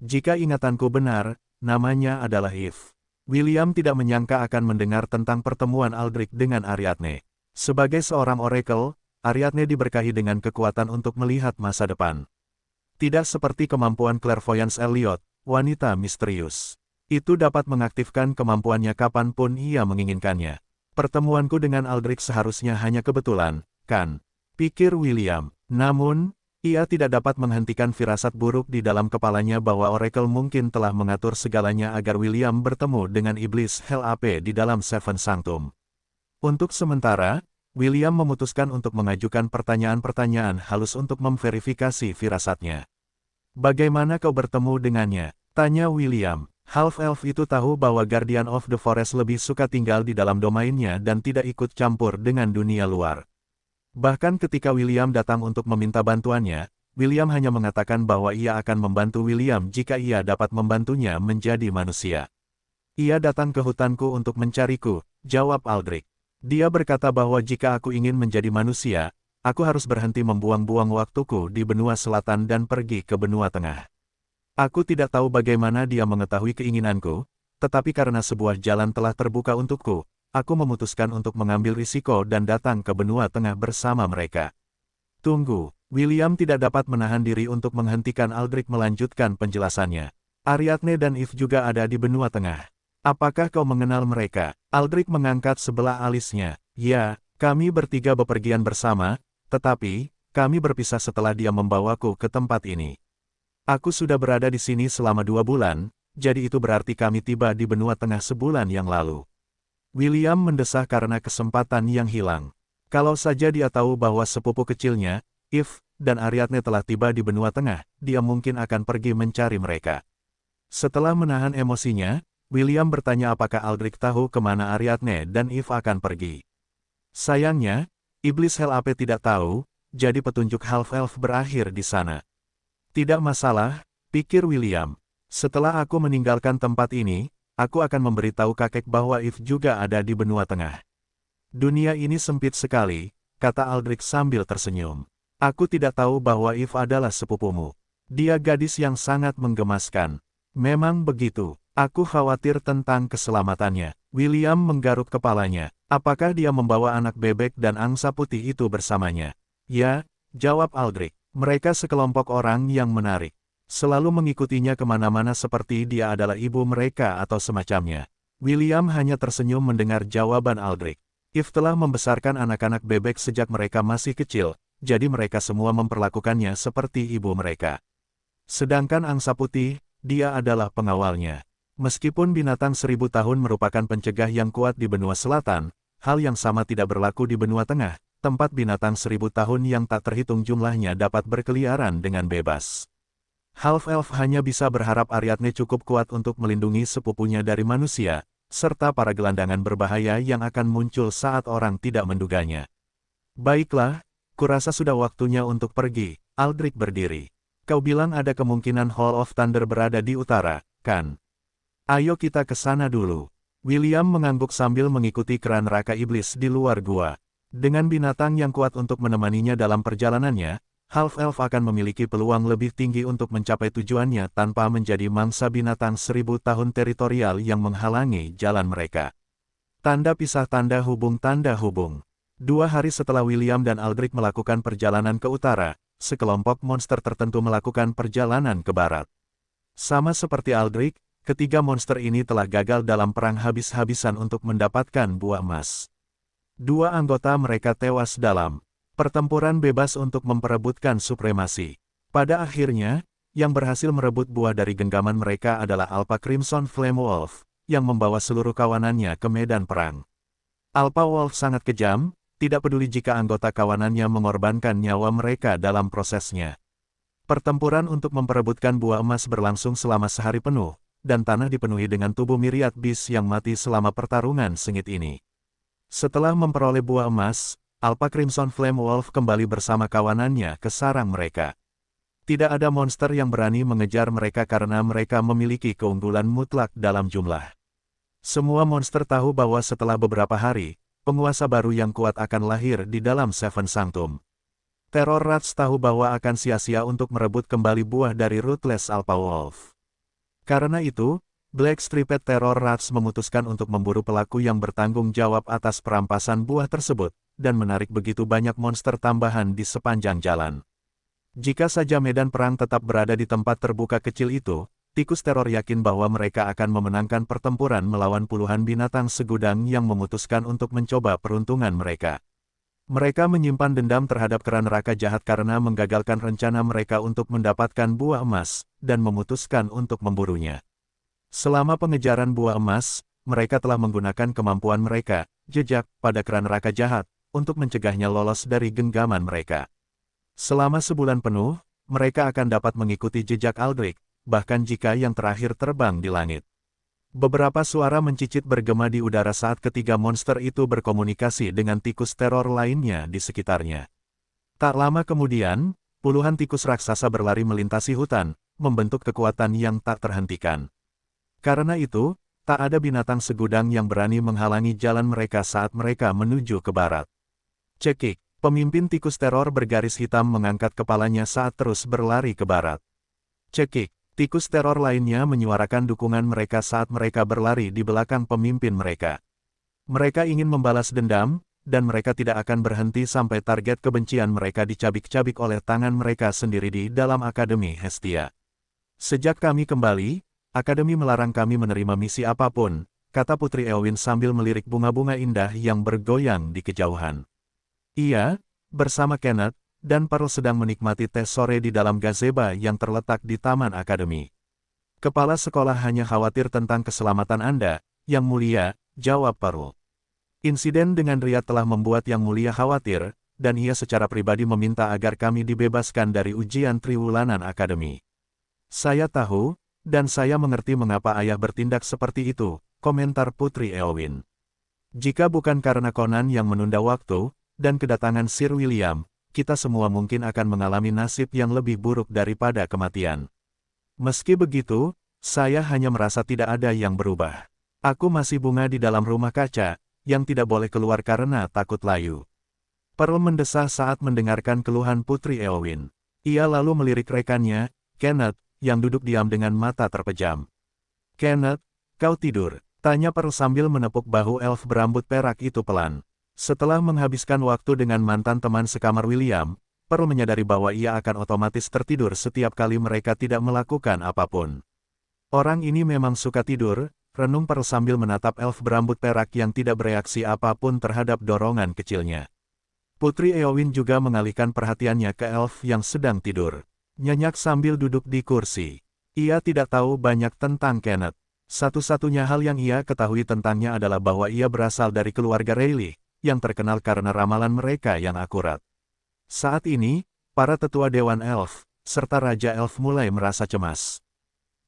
Jika ingatanku benar, namanya adalah Eve. William tidak menyangka akan mendengar tentang pertemuan Aldrich dengan Ariadne. Sebagai seorang Oracle, Ariadne diberkahi dengan kekuatan untuk melihat masa depan. Tidak seperti kemampuan Clairvoyance Elliot, wanita misterius. Itu dapat mengaktifkan kemampuannya kapanpun ia menginginkannya. Pertemuanku dengan Aldrich seharusnya hanya kebetulan, kan? Pikir William. Namun, ia tidak dapat menghentikan firasat buruk di dalam kepalanya bahwa Oracle mungkin telah mengatur segalanya agar William bertemu dengan iblis Hell AP di dalam Seven Sanctum. Untuk sementara, William memutuskan untuk mengajukan pertanyaan-pertanyaan halus untuk memverifikasi firasatnya. Bagaimana kau bertemu dengannya? Tanya William. Half-elf itu tahu bahwa Guardian of the Forest lebih suka tinggal di dalam domainnya dan tidak ikut campur dengan dunia luar. Bahkan ketika William datang untuk meminta bantuannya, William hanya mengatakan bahwa ia akan membantu William jika ia dapat membantunya menjadi manusia. Ia datang ke hutanku untuk mencariku, jawab Aldrich. Dia berkata bahwa jika aku ingin menjadi manusia, aku harus berhenti membuang-buang waktuku di benua selatan dan pergi ke benua tengah. Aku tidak tahu bagaimana dia mengetahui keinginanku, tetapi karena sebuah jalan telah terbuka untukku, aku memutuskan untuk mengambil risiko dan datang ke benua tengah bersama mereka. Tunggu, William tidak dapat menahan diri untuk menghentikan Aldrich melanjutkan penjelasannya. Ariadne dan Eve juga ada di benua tengah. Apakah kau mengenal mereka? Aldrich mengangkat sebelah alisnya. Ya, kami bertiga bepergian bersama, tetapi, kami berpisah setelah dia membawaku ke tempat ini. Aku sudah berada di sini selama 2 bulan, jadi itu berarti kami tiba di benua tengah sebulan yang lalu. William mendesah karena kesempatan yang hilang. Kalau saja dia tahu bahwa sepupu kecilnya, Eve, dan Ariadne telah tiba di benua tengah, dia mungkin akan pergi mencari mereka. Setelah menahan emosinya, William bertanya apakah Aldrich tahu kemana Ariadne dan Eve akan pergi. Sayangnya, iblis Hell AP tidak tahu, jadi petunjuk half-elf berakhir di sana. Tidak masalah, pikir William. Setelah aku meninggalkan tempat ini, aku akan memberitahu kakek bahwa Eve juga ada di benua tengah. Dunia ini sempit sekali, kata Aldrich sambil tersenyum. Aku tidak tahu bahwa Eve adalah sepupumu. Dia gadis yang sangat menggemaskan. Memang begitu. Aku khawatir tentang keselamatannya. William menggaruk kepalanya. Apakah dia membawa anak bebek dan angsa putih itu bersamanya? Ya, jawab Aldrich. Mereka sekelompok orang yang menarik. Selalu mengikutinya kemana-mana seperti dia adalah ibu mereka atau semacamnya. William hanya tersenyum mendengar jawaban Aldrich. Eve telah membesarkan anak-anak bebek sejak mereka masih kecil, jadi mereka semua memperlakukannya seperti ibu mereka. Sedangkan angsa putih, dia adalah pengawalnya. Meskipun binatang 1000 tahun merupakan pencegah yang kuat di benua selatan, hal yang sama tidak berlaku di benua tengah, tempat binatang 1000 tahun yang tak terhitung jumlahnya dapat berkeliaran dengan bebas. Half-elf hanya bisa berharap Ariadne cukup kuat untuk melindungi sepupunya dari manusia, serta para gelandangan berbahaya yang akan muncul saat orang tidak menduganya. Baiklah, kurasa sudah waktunya untuk pergi. Aldrich berdiri. Kau bilang ada kemungkinan Hall of Thunder berada di utara, kan? Ayo kita ke sana dulu. William mengangguk sambil mengikuti keran neraka iblis di luar gua. Dengan binatang yang kuat untuk menemaninya dalam perjalanannya, Half-Elf akan memiliki peluang lebih tinggi untuk mencapai tujuannya tanpa menjadi mangsa binatang 1000 tahun teritorial yang menghalangi jalan mereka. Tanda pisah tanda hubung. 2 hari setelah William dan Aldrich melakukan perjalanan ke utara, sekelompok monster tertentu melakukan perjalanan ke barat. Sama seperti Aldrich, ketiga monster ini telah gagal dalam perang habis-habisan untuk mendapatkan buah emas. 2 anggota mereka tewas dalam pertempuran bebas untuk memperebutkan supremasi. Pada akhirnya, yang berhasil merebut buah dari genggaman mereka adalah Alpha Crimson Flame Wolf, yang membawa seluruh kawanannya ke medan perang. Alpha Wolf sangat kejam, tidak peduli jika anggota kawanannya mengorbankan nyawa mereka dalam prosesnya. Pertempuran untuk memperebutkan buah emas berlangsung selama sehari penuh, dan tanah dipenuhi dengan tubuh myriad beast yang mati selama pertarungan sengit ini. Setelah memperoleh buah emas, Alpha Crimson Flame Wolf kembali bersama kawanannya ke sarang mereka. Tidak ada monster yang berani mengejar mereka karena mereka memiliki keunggulan mutlak dalam jumlah. Semua monster tahu bahwa setelah beberapa hari, penguasa baru yang kuat akan lahir di dalam Seven Sanctum. Terror Rats tahu bahwa akan sia-sia untuk merebut kembali buah dari Ruthless Alpha Wolf. Karena itu, Black Striped Terror Rats memutuskan untuk memburu pelaku yang bertanggung jawab atas perampasan buah tersebut, dan menarik begitu banyak monster tambahan di sepanjang jalan. Jika saja medan perang tetap berada di tempat terbuka kecil itu, tikus teror yakin bahwa mereka akan memenangkan pertempuran melawan puluhan binatang segudang yang memutuskan untuk mencoba peruntungan mereka. Mereka menyimpan dendam terhadap kera neraka jahat karena menggagalkan rencana mereka untuk mendapatkan buah emas, dan memutuskan untuk memburunya. Selama pengejaran buah emas, mereka telah menggunakan kemampuan mereka, jejak, pada kera neraka jahat, untuk mencegahnya lolos dari genggaman mereka. Selama sebulan penuh, mereka akan dapat mengikuti jejak Aldrich, bahkan jika yang terakhir terbang di langit. Beberapa suara mencicit bergema di udara saat ketiga monster itu berkomunikasi dengan tikus teror lainnya di sekitarnya. Tak lama kemudian, puluhan tikus raksasa berlari melintasi hutan, membentuk kekuatan yang tak terhentikan. Karena itu, tak ada binatang segudang yang berani menghalangi jalan mereka saat mereka menuju ke barat. Cekik, pemimpin tikus teror bergaris hitam mengangkat kepalanya saat terus berlari ke barat. Cekik. Tikus teror lainnya menyuarakan dukungan mereka saat mereka berlari di belakang pemimpin mereka. Mereka ingin membalas dendam, dan mereka tidak akan berhenti sampai target kebencian mereka dicabik-cabik oleh tangan mereka sendiri di dalam Akademi Hestia. Sejak kami kembali, Akademi melarang kami menerima misi apapun, kata Putri Eowyn sambil melirik bunga-bunga indah yang bergoyang di kejauhan. Ia, bersama Kenneth, dan Pearl sedang menikmati teh sore di dalam gazebo yang terletak di Taman Akademi. Kepala sekolah hanya khawatir tentang keselamatan Anda, Yang Mulia, jawab Pearl. Insiden dengan Riyadh telah membuat Yang Mulia khawatir, dan ia secara pribadi meminta agar kami dibebaskan dari ujian triwulanan Akademi. Saya tahu, dan saya mengerti mengapa ayah bertindak seperti itu, komentar Putri Eowyn. Jika bukan karena Conan yang menunda waktu, dan kedatangan Sir William, kita semua mungkin akan mengalami nasib yang lebih buruk daripada kematian. Meski begitu, saya hanya merasa tidak ada yang berubah. Aku masih bunga di dalam rumah kaca, yang tidak boleh keluar karena takut layu. Pearl mendesah saat mendengarkan keluhan Putri Eowyn. Ia lalu melirik rekannya, Kenneth, yang duduk diam dengan mata terpejam. "Kenneth, kau tidur?" tanya Pearl sambil menepuk bahu elf berambut perak itu pelan. Setelah menghabiskan waktu dengan mantan teman sekamar William, Pearl menyadari bahwa ia akan otomatis tertidur setiap kali mereka tidak melakukan apapun. Orang ini memang suka tidur, renung Pearl sambil menatap elf berambut perak yang tidak bereaksi apapun terhadap dorongan kecilnya. Putri Eowyn juga mengalihkan perhatiannya ke elf yang sedang tidur. Nyenyak sambil duduk di kursi. Ia tidak tahu banyak tentang Kenneth. Satu-satunya hal yang ia ketahui tentangnya adalah bahwa ia berasal dari keluarga Rayleigh, yang terkenal karena ramalan mereka yang akurat. Saat ini, para tetua Dewan Elf, serta Raja Elf mulai merasa cemas.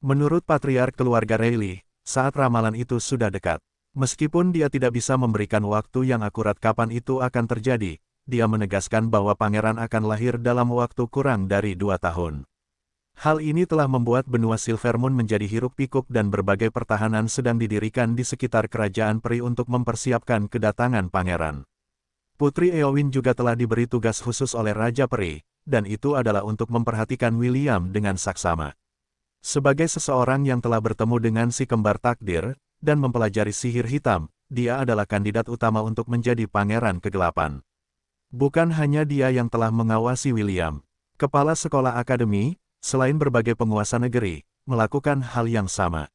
Menurut Patriark keluarga Rayleigh, saat ramalan itu sudah dekat. Meskipun dia tidak bisa memberikan waktu yang akurat kapan itu akan terjadi, dia menegaskan bahwa pangeran akan lahir dalam waktu kurang dari 2 tahun. Hal ini telah membuat benua Silvermoon menjadi hiruk-pikuk dan berbagai pertahanan sedang didirikan di sekitar kerajaan peri untuk mempersiapkan kedatangan pangeran. Putri Eowyn juga telah diberi tugas khusus oleh Raja Peri, dan itu adalah untuk memperhatikan William dengan saksama. Sebagai seseorang yang telah bertemu dengan si kembar takdir, dan mempelajari sihir hitam, dia adalah kandidat utama untuk menjadi pangeran kegelapan. Bukan hanya dia yang telah mengawasi William. Kepala sekolah akademi, selain berbagai penguasa negeri, melakukan hal yang sama.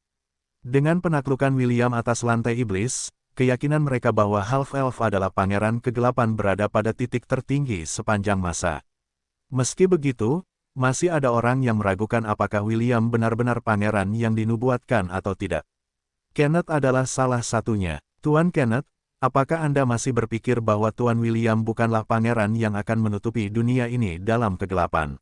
Dengan penaklukan William atas lantai iblis, keyakinan mereka bahwa Half-Elf adalah pangeran kegelapan berada pada titik tertinggi sepanjang masa. Meski begitu, masih ada orang yang meragukan apakah William benar-benar pangeran yang dinubuatkan atau tidak. Kenneth adalah salah satunya. Tuan Kenneth, apakah Anda masih berpikir bahwa Tuan William bukanlah pangeran yang akan menutupi dunia ini dalam kegelapan?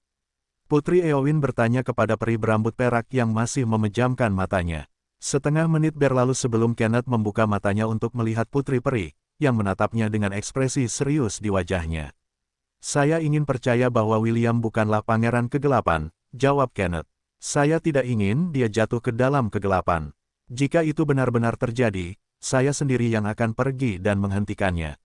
Putri Eowyn bertanya kepada peri berambut perak yang masih memejamkan matanya. Setengah menit berlalu sebelum Kenneth membuka matanya untuk melihat Putri Peri, yang menatapnya dengan ekspresi serius di wajahnya. "Saya ingin percaya bahwa William bukanlah pangeran kegelapan," jawab Kenneth. "Saya tidak ingin dia jatuh ke dalam kegelapan. Jika itu benar-benar terjadi, saya sendiri yang akan pergi dan menghentikannya."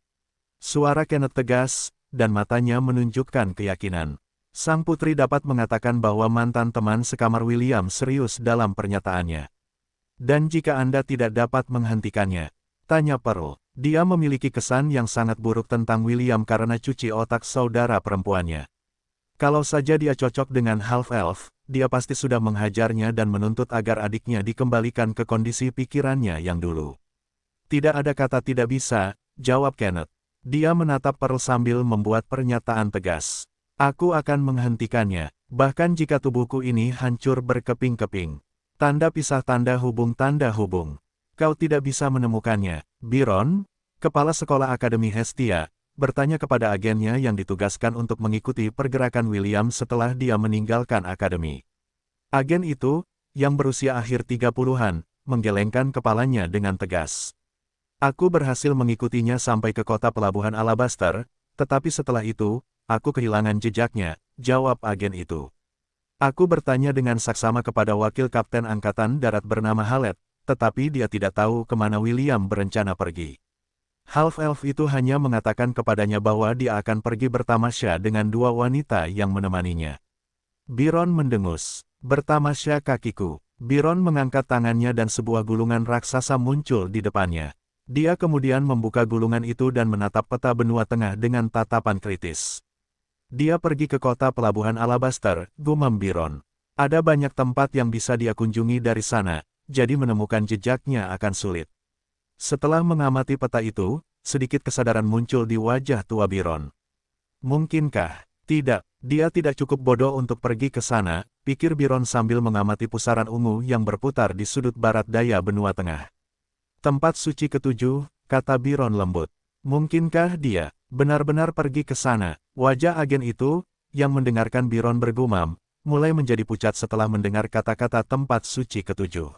Suara Kenneth tegas, dan matanya menunjukkan keyakinan. Sang putri dapat mengatakan bahwa mantan teman sekamar William serius dalam pernyataannya. "Dan jika Anda tidak dapat menghentikannya?" tanya Pearl. Dia memiliki kesan yang sangat buruk tentang William karena cuci otak saudara perempuannya. Kalau saja dia cocok dengan Half-Elf, dia pasti sudah menghajarnya dan menuntut agar adiknya dikembalikan ke kondisi pikirannya yang dulu. "Tidak ada kata tidak bisa," jawab Kenneth. Dia menatap Pearl sambil membuat pernyataan tegas. "Aku akan menghentikannya, bahkan jika tubuhku ini hancur berkeping-keping. Tanda pisah tanda hubung tanda hubung. Kau tidak bisa menemukannya." Byron, kepala sekolah Akademi Hestia, bertanya kepada agennya yang ditugaskan untuk mengikuti pergerakan William setelah dia meninggalkan akademi. Agen itu, yang berusia akhir 30-an, menggelengkan kepalanya dengan tegas. "Aku berhasil mengikutinya sampai ke kota pelabuhan Alabaster, tetapi setelah itu, aku kehilangan jejaknya," jawab agen itu. "Aku bertanya dengan saksama kepada wakil kapten angkatan darat bernama Halet, tetapi dia tidak tahu kemana William berencana pergi. Half-Elf itu hanya mengatakan kepadanya bahwa dia akan pergi bertamasya dengan 2 wanita yang menemaninya." Byron mendengus. "Bertamasya kakiku." Byron mengangkat tangannya dan sebuah gulungan raksasa muncul di depannya. Dia kemudian membuka gulungan itu dan menatap peta benua tengah dengan tatapan kritis. "Dia pergi ke kota pelabuhan Alabaster," gumam Byron. "Ada banyak tempat yang bisa dia kunjungi dari sana, jadi menemukan jejaknya akan sulit." Setelah mengamati peta itu, sedikit kesadaran muncul di wajah tua Byron. "Mungkinkah? Tidak, dia tidak cukup bodoh untuk pergi ke sana," pikir Byron sambil mengamati pusaran ungu yang berputar di sudut barat daya benua tengah. "Tempat suci ketujuh," kata Byron lembut. "Mungkinkah dia benar-benar pergi ke sana?" Wajah agen itu, yang mendengarkan Byron bergumam, mulai menjadi pucat setelah mendengar kata-kata tempat suci ketujuh.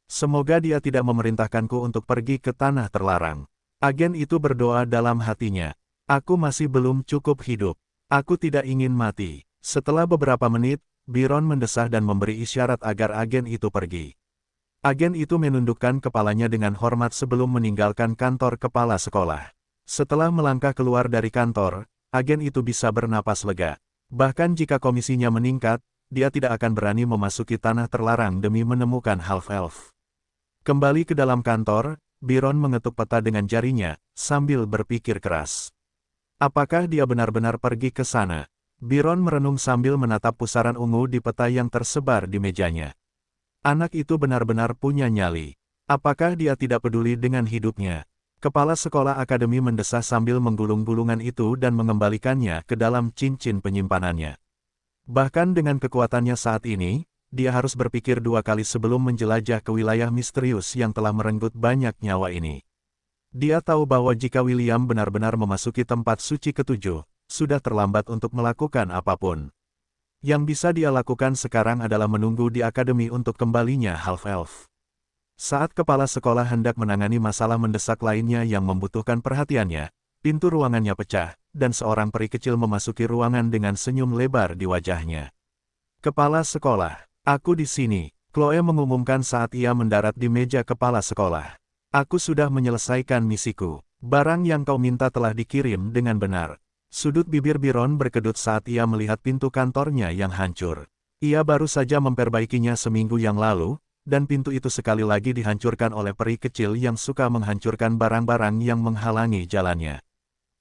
"Semoga dia tidak memerintahkanku untuk pergi ke tanah terlarang." Agen itu berdoa dalam hatinya. "Aku masih belum cukup hidup. Aku tidak ingin mati." Setelah beberapa menit, Biron mendesah dan memberi isyarat agar agen itu pergi. Agen itu menundukkan kepalanya dengan hormat sebelum meninggalkan kantor kepala sekolah. Setelah melangkah keluar dari kantor, agen itu bisa bernapas lega. Bahkan jika komisinya meningkat, dia tidak akan berani memasuki tanah terlarang demi menemukan half-elf. Kembali ke dalam kantor, Biron mengetuk peta dengan jarinya, sambil berpikir keras. Apakah dia benar-benar pergi ke sana? Biron merenung sambil menatap pusaran ungu di peta yang tersebar di mejanya. Anak itu benar-benar punya nyali. Apakah dia tidak peduli dengan hidupnya? Kepala sekolah akademi mendesah sambil menggulung-gulungan itu dan mengembalikannya ke dalam cincin penyimpanannya. Bahkan dengan kekuatannya saat ini, dia harus berpikir dua kali sebelum menjelajah ke wilayah misterius yang telah merenggut banyak nyawa ini. Dia tahu bahwa jika William benar-benar memasuki tempat suci ketujuh, sudah terlambat untuk melakukan apapun. Yang bisa dia lakukan sekarang adalah menunggu di akademi untuk kembalinya half-elf. Saat kepala sekolah hendak menangani masalah mendesak lainnya yang membutuhkan perhatiannya, pintu ruangannya pecah, dan seorang peri kecil memasuki ruangan dengan senyum lebar di wajahnya. Kepala sekolah, aku di sini, Chloe mengumumkan saat ia mendarat di meja kepala sekolah. Aku sudah menyelesaikan misiku. Barang yang kau minta telah dikirim dengan benar. Sudut bibir Biron berkedut saat ia melihat pintu kantornya yang hancur. Ia baru saja memperbaikinya seminggu yang lalu, dan pintu itu sekali lagi dihancurkan oleh peri kecil yang suka menghancurkan barang-barang yang menghalangi jalannya.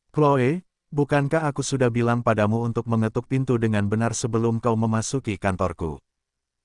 Chloe, bukankah aku sudah bilang padamu untuk mengetuk pintu dengan benar sebelum kau memasuki kantorku?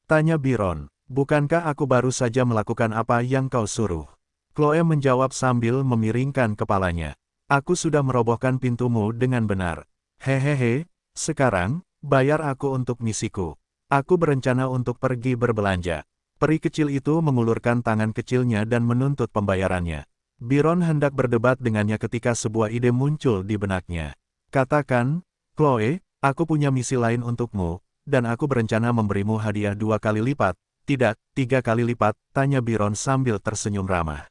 Tanya Biron, bukankah aku baru saja melakukan apa yang kau suruh? Chloe menjawab sambil memiringkan kepalanya. Aku sudah merobohkan pintumu dengan benar. Hehehe, sekarang, bayar aku untuk misiku. Aku berencana untuk pergi berbelanja. Peri kecil itu mengulurkan tangan kecilnya dan menuntut pembayarannya. Biron hendak berdebat dengannya ketika sebuah ide muncul di benaknya. Katakan, Chloe, aku punya misi lain untukmu, dan aku berencana memberimu hadiah 2 kali lipat. Tidak, 3 kali lipat, tanya Biron sambil tersenyum ramah.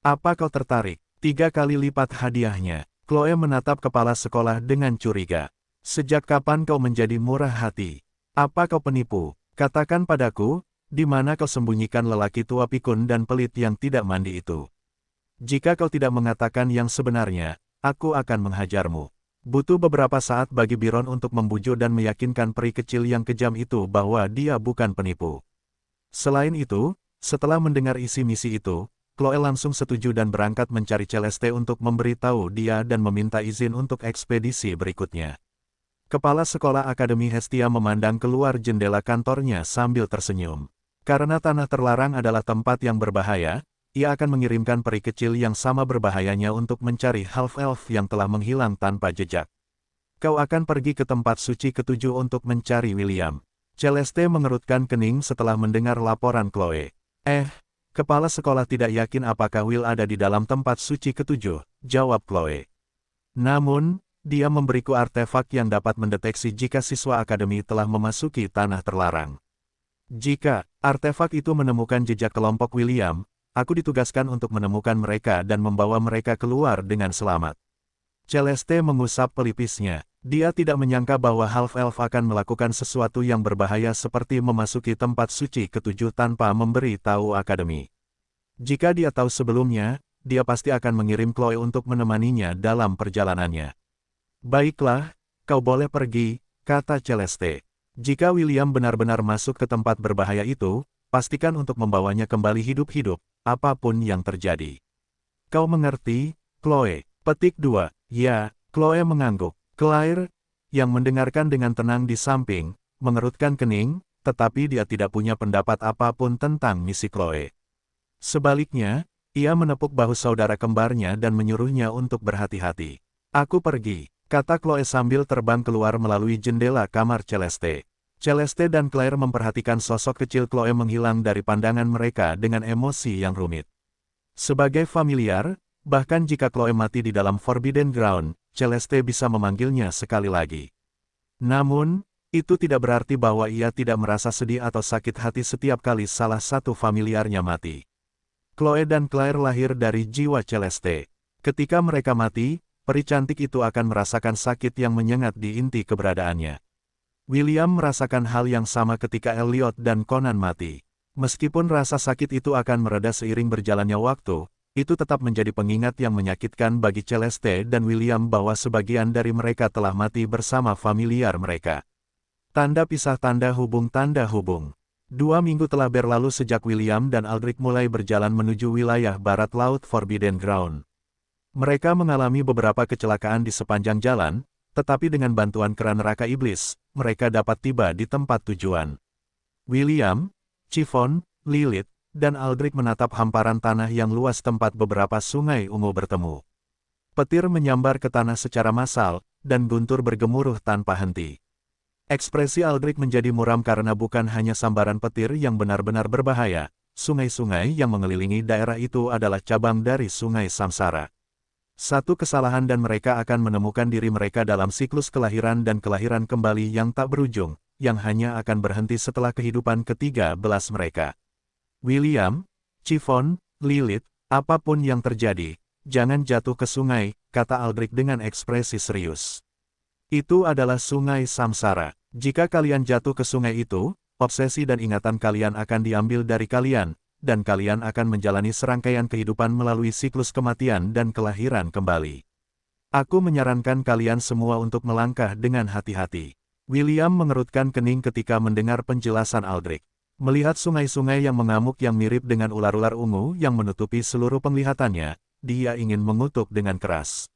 Apa kau tertarik? 3 kali lipat hadiahnya. Chloe menatap kepala sekolah dengan curiga. Sejak kapan kau menjadi murah hati? Apa kau penipu? Katakan padaku, di mana kau sembunyikan lelaki tua pikun dan pelit yang tidak mandi itu? Jika kau tidak mengatakan yang sebenarnya, aku akan menghajarmu. Butuh beberapa saat bagi Biron untuk membujuk dan meyakinkan peri kecil yang kejam itu bahwa dia bukan penipu. Selain itu, setelah mendengar isi misi itu, Chloe langsung setuju dan berangkat mencari Celeste untuk memberitahu dia dan meminta izin untuk ekspedisi berikutnya. Kepala sekolah Akademi Hestia memandang keluar jendela kantornya sambil tersenyum. Karena tanah terlarang adalah tempat yang berbahaya, ia akan mengirimkan peri kecil yang sama berbahayanya untuk mencari half-elf yang telah menghilang tanpa jejak. Kau akan pergi ke tempat suci ketujuh untuk mencari William. Celeste mengerutkan kening setelah mendengar laporan Chloe. Kepala sekolah tidak yakin apakah Will ada di dalam tempat suci ketujuh, jawab Chloe. Namun, dia memberiku artefak yang dapat mendeteksi jika siswa akademi telah memasuki tanah terlarang. Jika artefak itu menemukan jejak kelompok William, aku ditugaskan untuk menemukan mereka dan membawa mereka keluar dengan selamat. Celeste mengusap pelipisnya. Dia tidak menyangka bahwa half-elf akan melakukan sesuatu yang berbahaya seperti memasuki tempat suci ketujuh tanpa memberi tahu akademi. Jika dia tahu sebelumnya, dia pasti akan mengirim Chloe untuk menemaninya dalam perjalanannya. Baiklah, kau boleh pergi, kata Celeste. Jika William benar-benar masuk ke tempat berbahaya itu, pastikan untuk membawanya kembali hidup-hidup, apapun yang terjadi. Kau mengerti, Chloe? Petik 2. Ya, Chloe mengangguk. Claire, yang mendengarkan dengan tenang di samping, mengerutkan kening, tetapi dia tidak punya pendapat apapun tentang misi Chloe. Sebaliknya, ia menepuk bahu saudara kembarnya dan menyuruhnya untuk berhati-hati. Aku pergi, kata Chloe sambil terbang keluar melalui jendela kamar Celeste. Celeste dan Claire memperhatikan sosok kecil Chloe menghilang dari pandangan mereka dengan emosi yang rumit. Sebagai familiar, bahkan jika Chloe mati di dalam Forbidden Ground, Celeste bisa memanggilnya sekali lagi. Namun, itu tidak berarti bahwa ia tidak merasa sedih atau sakit hati setiap kali salah satu familiarnya mati. Chloe dan Claire lahir dari jiwa Celeste. Ketika mereka mati, peri cantik itu akan merasakan sakit yang menyengat di inti keberadaannya. William merasakan hal yang sama ketika Elliot dan Conan mati. Meskipun rasa sakit itu akan mereda seiring berjalannya waktu, itu tetap menjadi pengingat yang menyakitkan bagi Celeste dan William bahwa sebagian dari mereka telah mati bersama familiar mereka. Tanda pisah tanda hubung. 2 minggu telah berlalu sejak William dan Aldrich mulai berjalan menuju wilayah barat laut Forbidden Ground. Mereka mengalami beberapa kecelakaan di sepanjang jalan, tetapi dengan bantuan keran neraka iblis, mereka dapat tiba di tempat tujuan. William, Chiffon, Lilith, dan Aldrich menatap hamparan tanah yang luas tempat beberapa sungai ungu bertemu. Petir menyambar ke tanah secara massal, dan guntur bergemuruh tanpa henti. Ekspresi Aldrich menjadi muram karena bukan hanya sambaran petir yang benar-benar berbahaya, sungai-sungai yang mengelilingi daerah itu adalah cabang dari sungai Samsara. Satu kesalahan dan mereka akan menemukan diri mereka dalam siklus kelahiran dan kelahiran kembali yang tak berujung, yang hanya akan berhenti setelah kehidupan ke-13 mereka. William, Chiffon, Lilith, apapun yang terjadi, jangan jatuh ke sungai, kata Aldrich dengan ekspresi serius. Itu adalah sungai Samsara. Jika kalian jatuh ke sungai itu, obsesi dan ingatan kalian akan diambil dari kalian, dan kalian akan menjalani serangkaian kehidupan melalui siklus kematian dan kelahiran kembali. Aku menyarankan kalian semua untuk melangkah dengan hati-hati. William mengerutkan kening ketika mendengar penjelasan Aldrich. Melihat sungai-sungai yang mengamuk yang mirip dengan ular-ular ungu yang menutupi seluruh penglihatannya, dia ingin mengutuk dengan keras.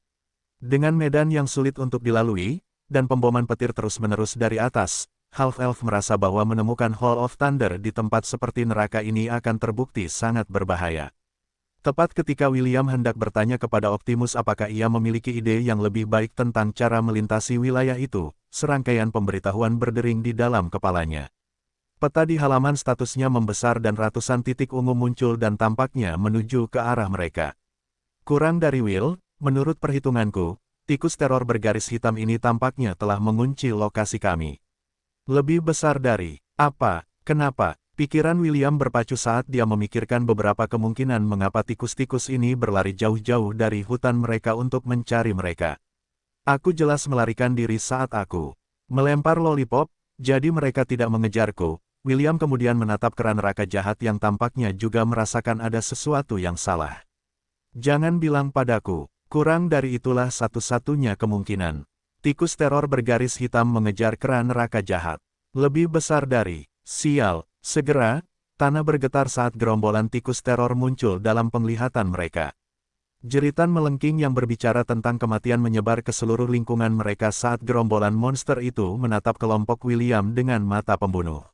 Dengan medan yang sulit untuk dilalui, dan pemboman petir terus-menerus dari atas, Half-Elf merasa bahwa menemukan Hall of Thunder di tempat seperti neraka ini akan terbukti sangat berbahaya. Tepat ketika William hendak bertanya kepada Optimus apakah ia memiliki ide yang lebih baik tentang cara melintasi wilayah itu, serangkaian pemberitahuan berdering di dalam kepalanya. Peta di halaman statusnya membesar dan ratusan titik ungu muncul dan tampaknya menuju ke arah mereka. Kurang dari Will, menurut perhitunganku, tikus teror bergaris hitam ini tampaknya telah mengunci lokasi kami. Lebih besar dari apa? Kenapa? Pikiran William berpacu saat dia memikirkan beberapa kemungkinan mengapa tikus-tikus ini berlari jauh-jauh dari hutan mereka untuk mencari mereka. Aku jelas melarikan diri saat aku melempar lollipop, jadi mereka tidak mengejarku. William kemudian menatap keran neraka jahat yang tampaknya juga merasakan ada sesuatu yang salah. Jangan bilang padaku. Kurang dari itulah satu-satunya kemungkinan. Tikus teror bergaris hitam mengejar keran neraka jahat. Lebih besar dari, sial, segera, tanah bergetar saat gerombolan tikus teror muncul dalam penglihatan mereka. Jeritan melengking yang berbicara tentang kematian menyebar ke seluruh lingkungan mereka saat gerombolan monster itu menatap kelompok William dengan mata pembunuh.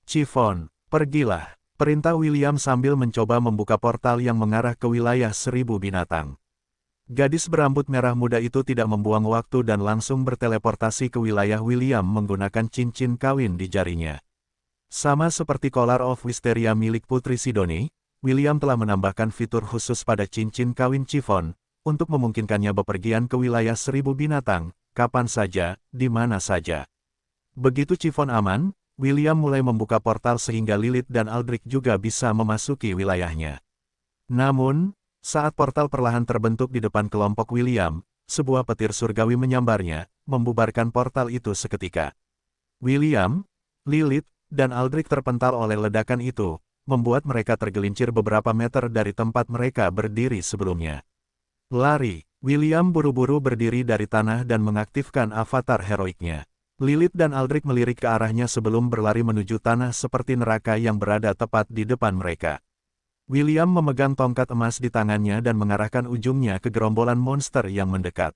Chiffon, pergilah, perintah William sambil mencoba membuka portal yang mengarah ke wilayah 1000 binatang. Gadis berambut merah muda itu tidak membuang waktu dan langsung berteleportasi ke wilayah William menggunakan cincin kawin di jarinya. Sama seperti Collar of Wisteria milik Putri Sidoni, William telah menambahkan fitur khusus pada cincin kawin Chiffon, untuk memungkinkannya bepergian ke wilayah 1000 binatang, kapan saja, di mana saja. Begitu Chiffon aman, William mulai membuka portal sehingga Lilith dan Aldrich juga bisa memasuki wilayahnya. Namun, saat portal perlahan terbentuk di depan kelompok William, sebuah petir surgawi menyambarnya, membubarkan portal itu seketika. William, Lilith, dan Aldrich terpental oleh ledakan itu, membuat mereka tergelincir beberapa meter dari tempat mereka berdiri sebelumnya. Lari, William buru-buru berdiri dari tanah dan mengaktifkan avatar heroiknya. Lilith dan Aldrich melirik ke arahnya sebelum berlari menuju tanah seperti neraka yang berada tepat di depan mereka. William memegang tongkat emas di tangannya dan mengarahkan ujungnya ke gerombolan monster yang mendekat.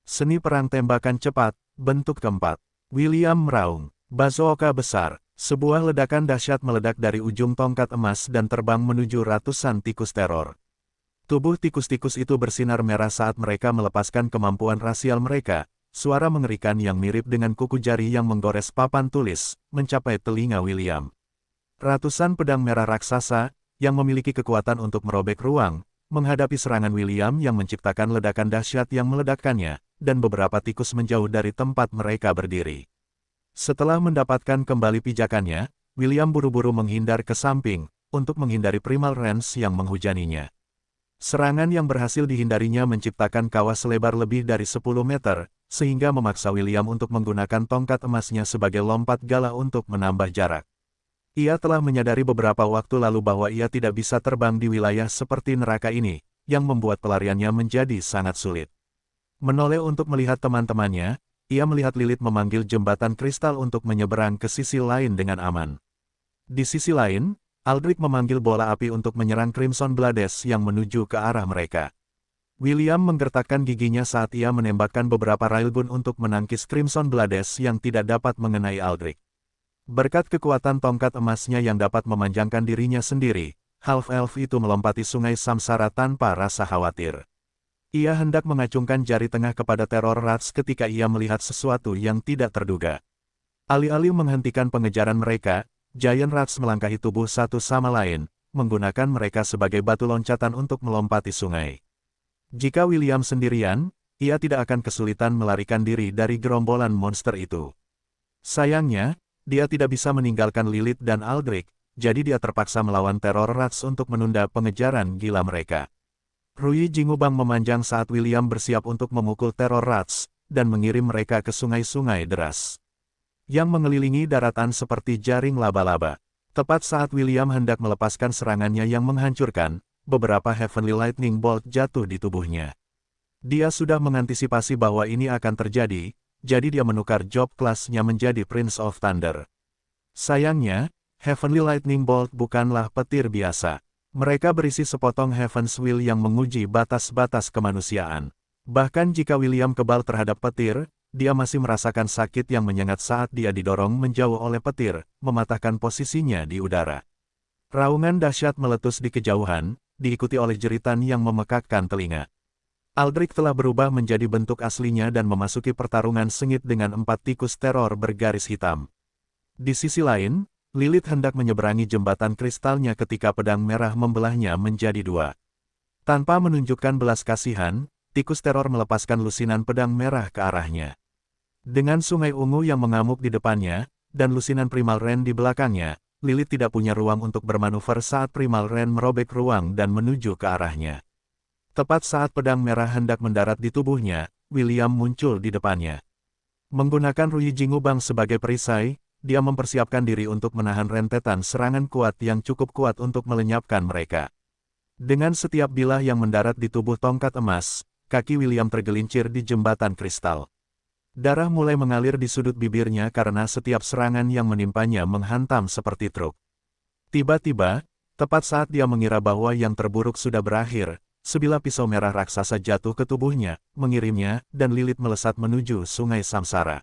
Seni perang tembakan cepat, bentuk keempat. William meraung. Bazooka besar. Sebuah ledakan dahsyat meledak dari ujung tongkat emas dan terbang menuju ratusan tikus teror. Tubuh tikus-tikus itu bersinar merah saat mereka melepaskan kemampuan rasial mereka. Suara mengerikan yang mirip dengan kuku jari yang menggores papan tulis, mencapai telinga William. Ratusan pedang merah raksasa, yang memiliki kekuatan untuk merobek ruang, menghadapi serangan William yang menciptakan ledakan dahsyat yang meledakkannya, dan beberapa tikus menjauh dari tempat mereka berdiri. Setelah mendapatkan kembali pijakannya, William buru-buru menghindar ke samping, untuk menghindari primal range yang menghujaninya. Serangan yang berhasil dihindarinya menciptakan kawah selebar lebih dari 10 meter, sehingga memaksa William untuk menggunakan tongkat emasnya sebagai lompat galah untuk menambah jarak. Ia telah menyadari beberapa waktu lalu bahwa ia tidak bisa terbang di wilayah seperti neraka ini, yang membuat pelariannya menjadi sangat sulit. Menoleh untuk melihat teman-temannya, ia melihat Lilith memanggil jembatan kristal untuk menyeberang ke sisi lain dengan aman. Di sisi lain, Aldrich memanggil bola api untuk menyerang Crimson Blades yang menuju ke arah mereka. William menggertakkan giginya saat ia menembakkan beberapa railgun untuk menangkis Crimson Blades yang tidak dapat mengenai Aldrich. Berkat kekuatan tongkat emasnya yang dapat memanjangkan dirinya sendiri, Half-Elf itu melompati sungai Samsara tanpa rasa khawatir. Ia hendak mengacungkan jari tengah kepada Terror Rats ketika ia melihat sesuatu yang tidak terduga. Alih-alih menghentikan pengejaran mereka, Giant Rats melangkahi tubuh satu sama lain, menggunakan mereka sebagai batu loncatan untuk melompati sungai. Jika William sendirian, ia tidak akan kesulitan melarikan diri dari gerombolan monster itu. Sayangnya, dia tidak bisa meninggalkan Lilith dan Aldrich, jadi dia terpaksa melawan Terror Rats untuk menunda pengejaran gila mereka. Rui Jingubang memanjang saat William bersiap untuk memukul Terror Rats, dan mengirim mereka ke sungai-sungai deras yang mengelilingi daratan seperti jaring laba-laba. Tepat saat William hendak melepaskan serangannya yang menghancurkan, beberapa Heavenly Lightning Bolt jatuh di tubuhnya. Dia sudah mengantisipasi bahwa ini akan terjadi, jadi dia menukar job kelasnya menjadi Prince of Thunder. Sayangnya, Heavenly Lightning Bolt bukanlah petir biasa. Mereka berisi sepotong Heaven's Will yang menguji batas-batas kemanusiaan. Bahkan jika William kebal terhadap petir, dia masih merasakan sakit yang menyengat saat dia didorong menjauh oleh petir, mematahkan posisinya di udara. Raungan dahsyat meletus di kejauhan, diikuti oleh jeritan yang memekakkan telinga. Aldrich telah berubah menjadi bentuk aslinya dan memasuki pertarungan sengit dengan 4 tikus teror bergaris hitam. Di sisi lain, Lilith hendak menyeberangi jembatan kristalnya ketika pedang merah membelahnya menjadi 2. Tanpa menunjukkan belas kasihan, tikus teror melepaskan lusinan pedang merah ke arahnya. Dengan sungai ungu yang mengamuk di depannya, dan lusinan Primal Ren di belakangnya, Lilith tidak punya ruang untuk bermanuver saat Primal Ren merobek ruang dan menuju ke arahnya. Tepat saat pedang merah hendak mendarat di tubuhnya, William muncul di depannya. Menggunakan Rui Jingubang sebagai perisai, dia mempersiapkan diri untuk menahan rentetan serangan kuat yang cukup kuat untuk melenyapkan mereka. Dengan setiap bilah yang mendarat di tubuh tongkat emas, kaki William tergelincir di jembatan kristal. Darah mulai mengalir di sudut bibirnya karena setiap serangan yang menimpanya menghantam seperti truk. Tiba-tiba, tepat saat dia mengira bahwa yang terburuk sudah berakhir, sebilah pisau merah raksasa jatuh ke tubuhnya, mengirimnya, dan Lilith melesat menuju sungai Samsara.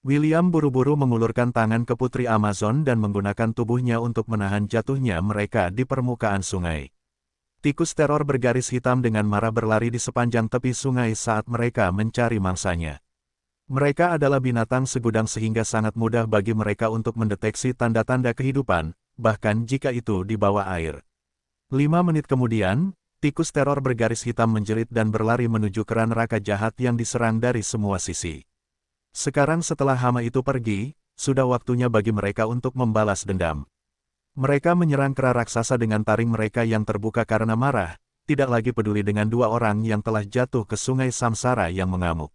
William buru-buru mengulurkan tangan ke Putri Amazon dan menggunakan tubuhnya untuk menahan jatuhnya mereka di permukaan sungai. Tikus teror bergaris hitam dengan marah berlari di sepanjang tepi sungai saat mereka mencari mangsanya. Mereka adalah binatang segudang sehingga sangat mudah bagi mereka untuk mendeteksi tanda-tanda kehidupan, bahkan jika itu di bawah air. 5 menit kemudian, tikus teror bergaris hitam menjerit dan berlari menuju keran neraka jahat yang diserang dari semua sisi. Sekarang setelah hama itu pergi, sudah waktunya bagi mereka untuk membalas dendam. Mereka menyerang kera raksasa dengan taring mereka yang terbuka karena marah, tidak lagi peduli dengan 2 orang yang telah jatuh ke sungai Samsara yang mengamuk.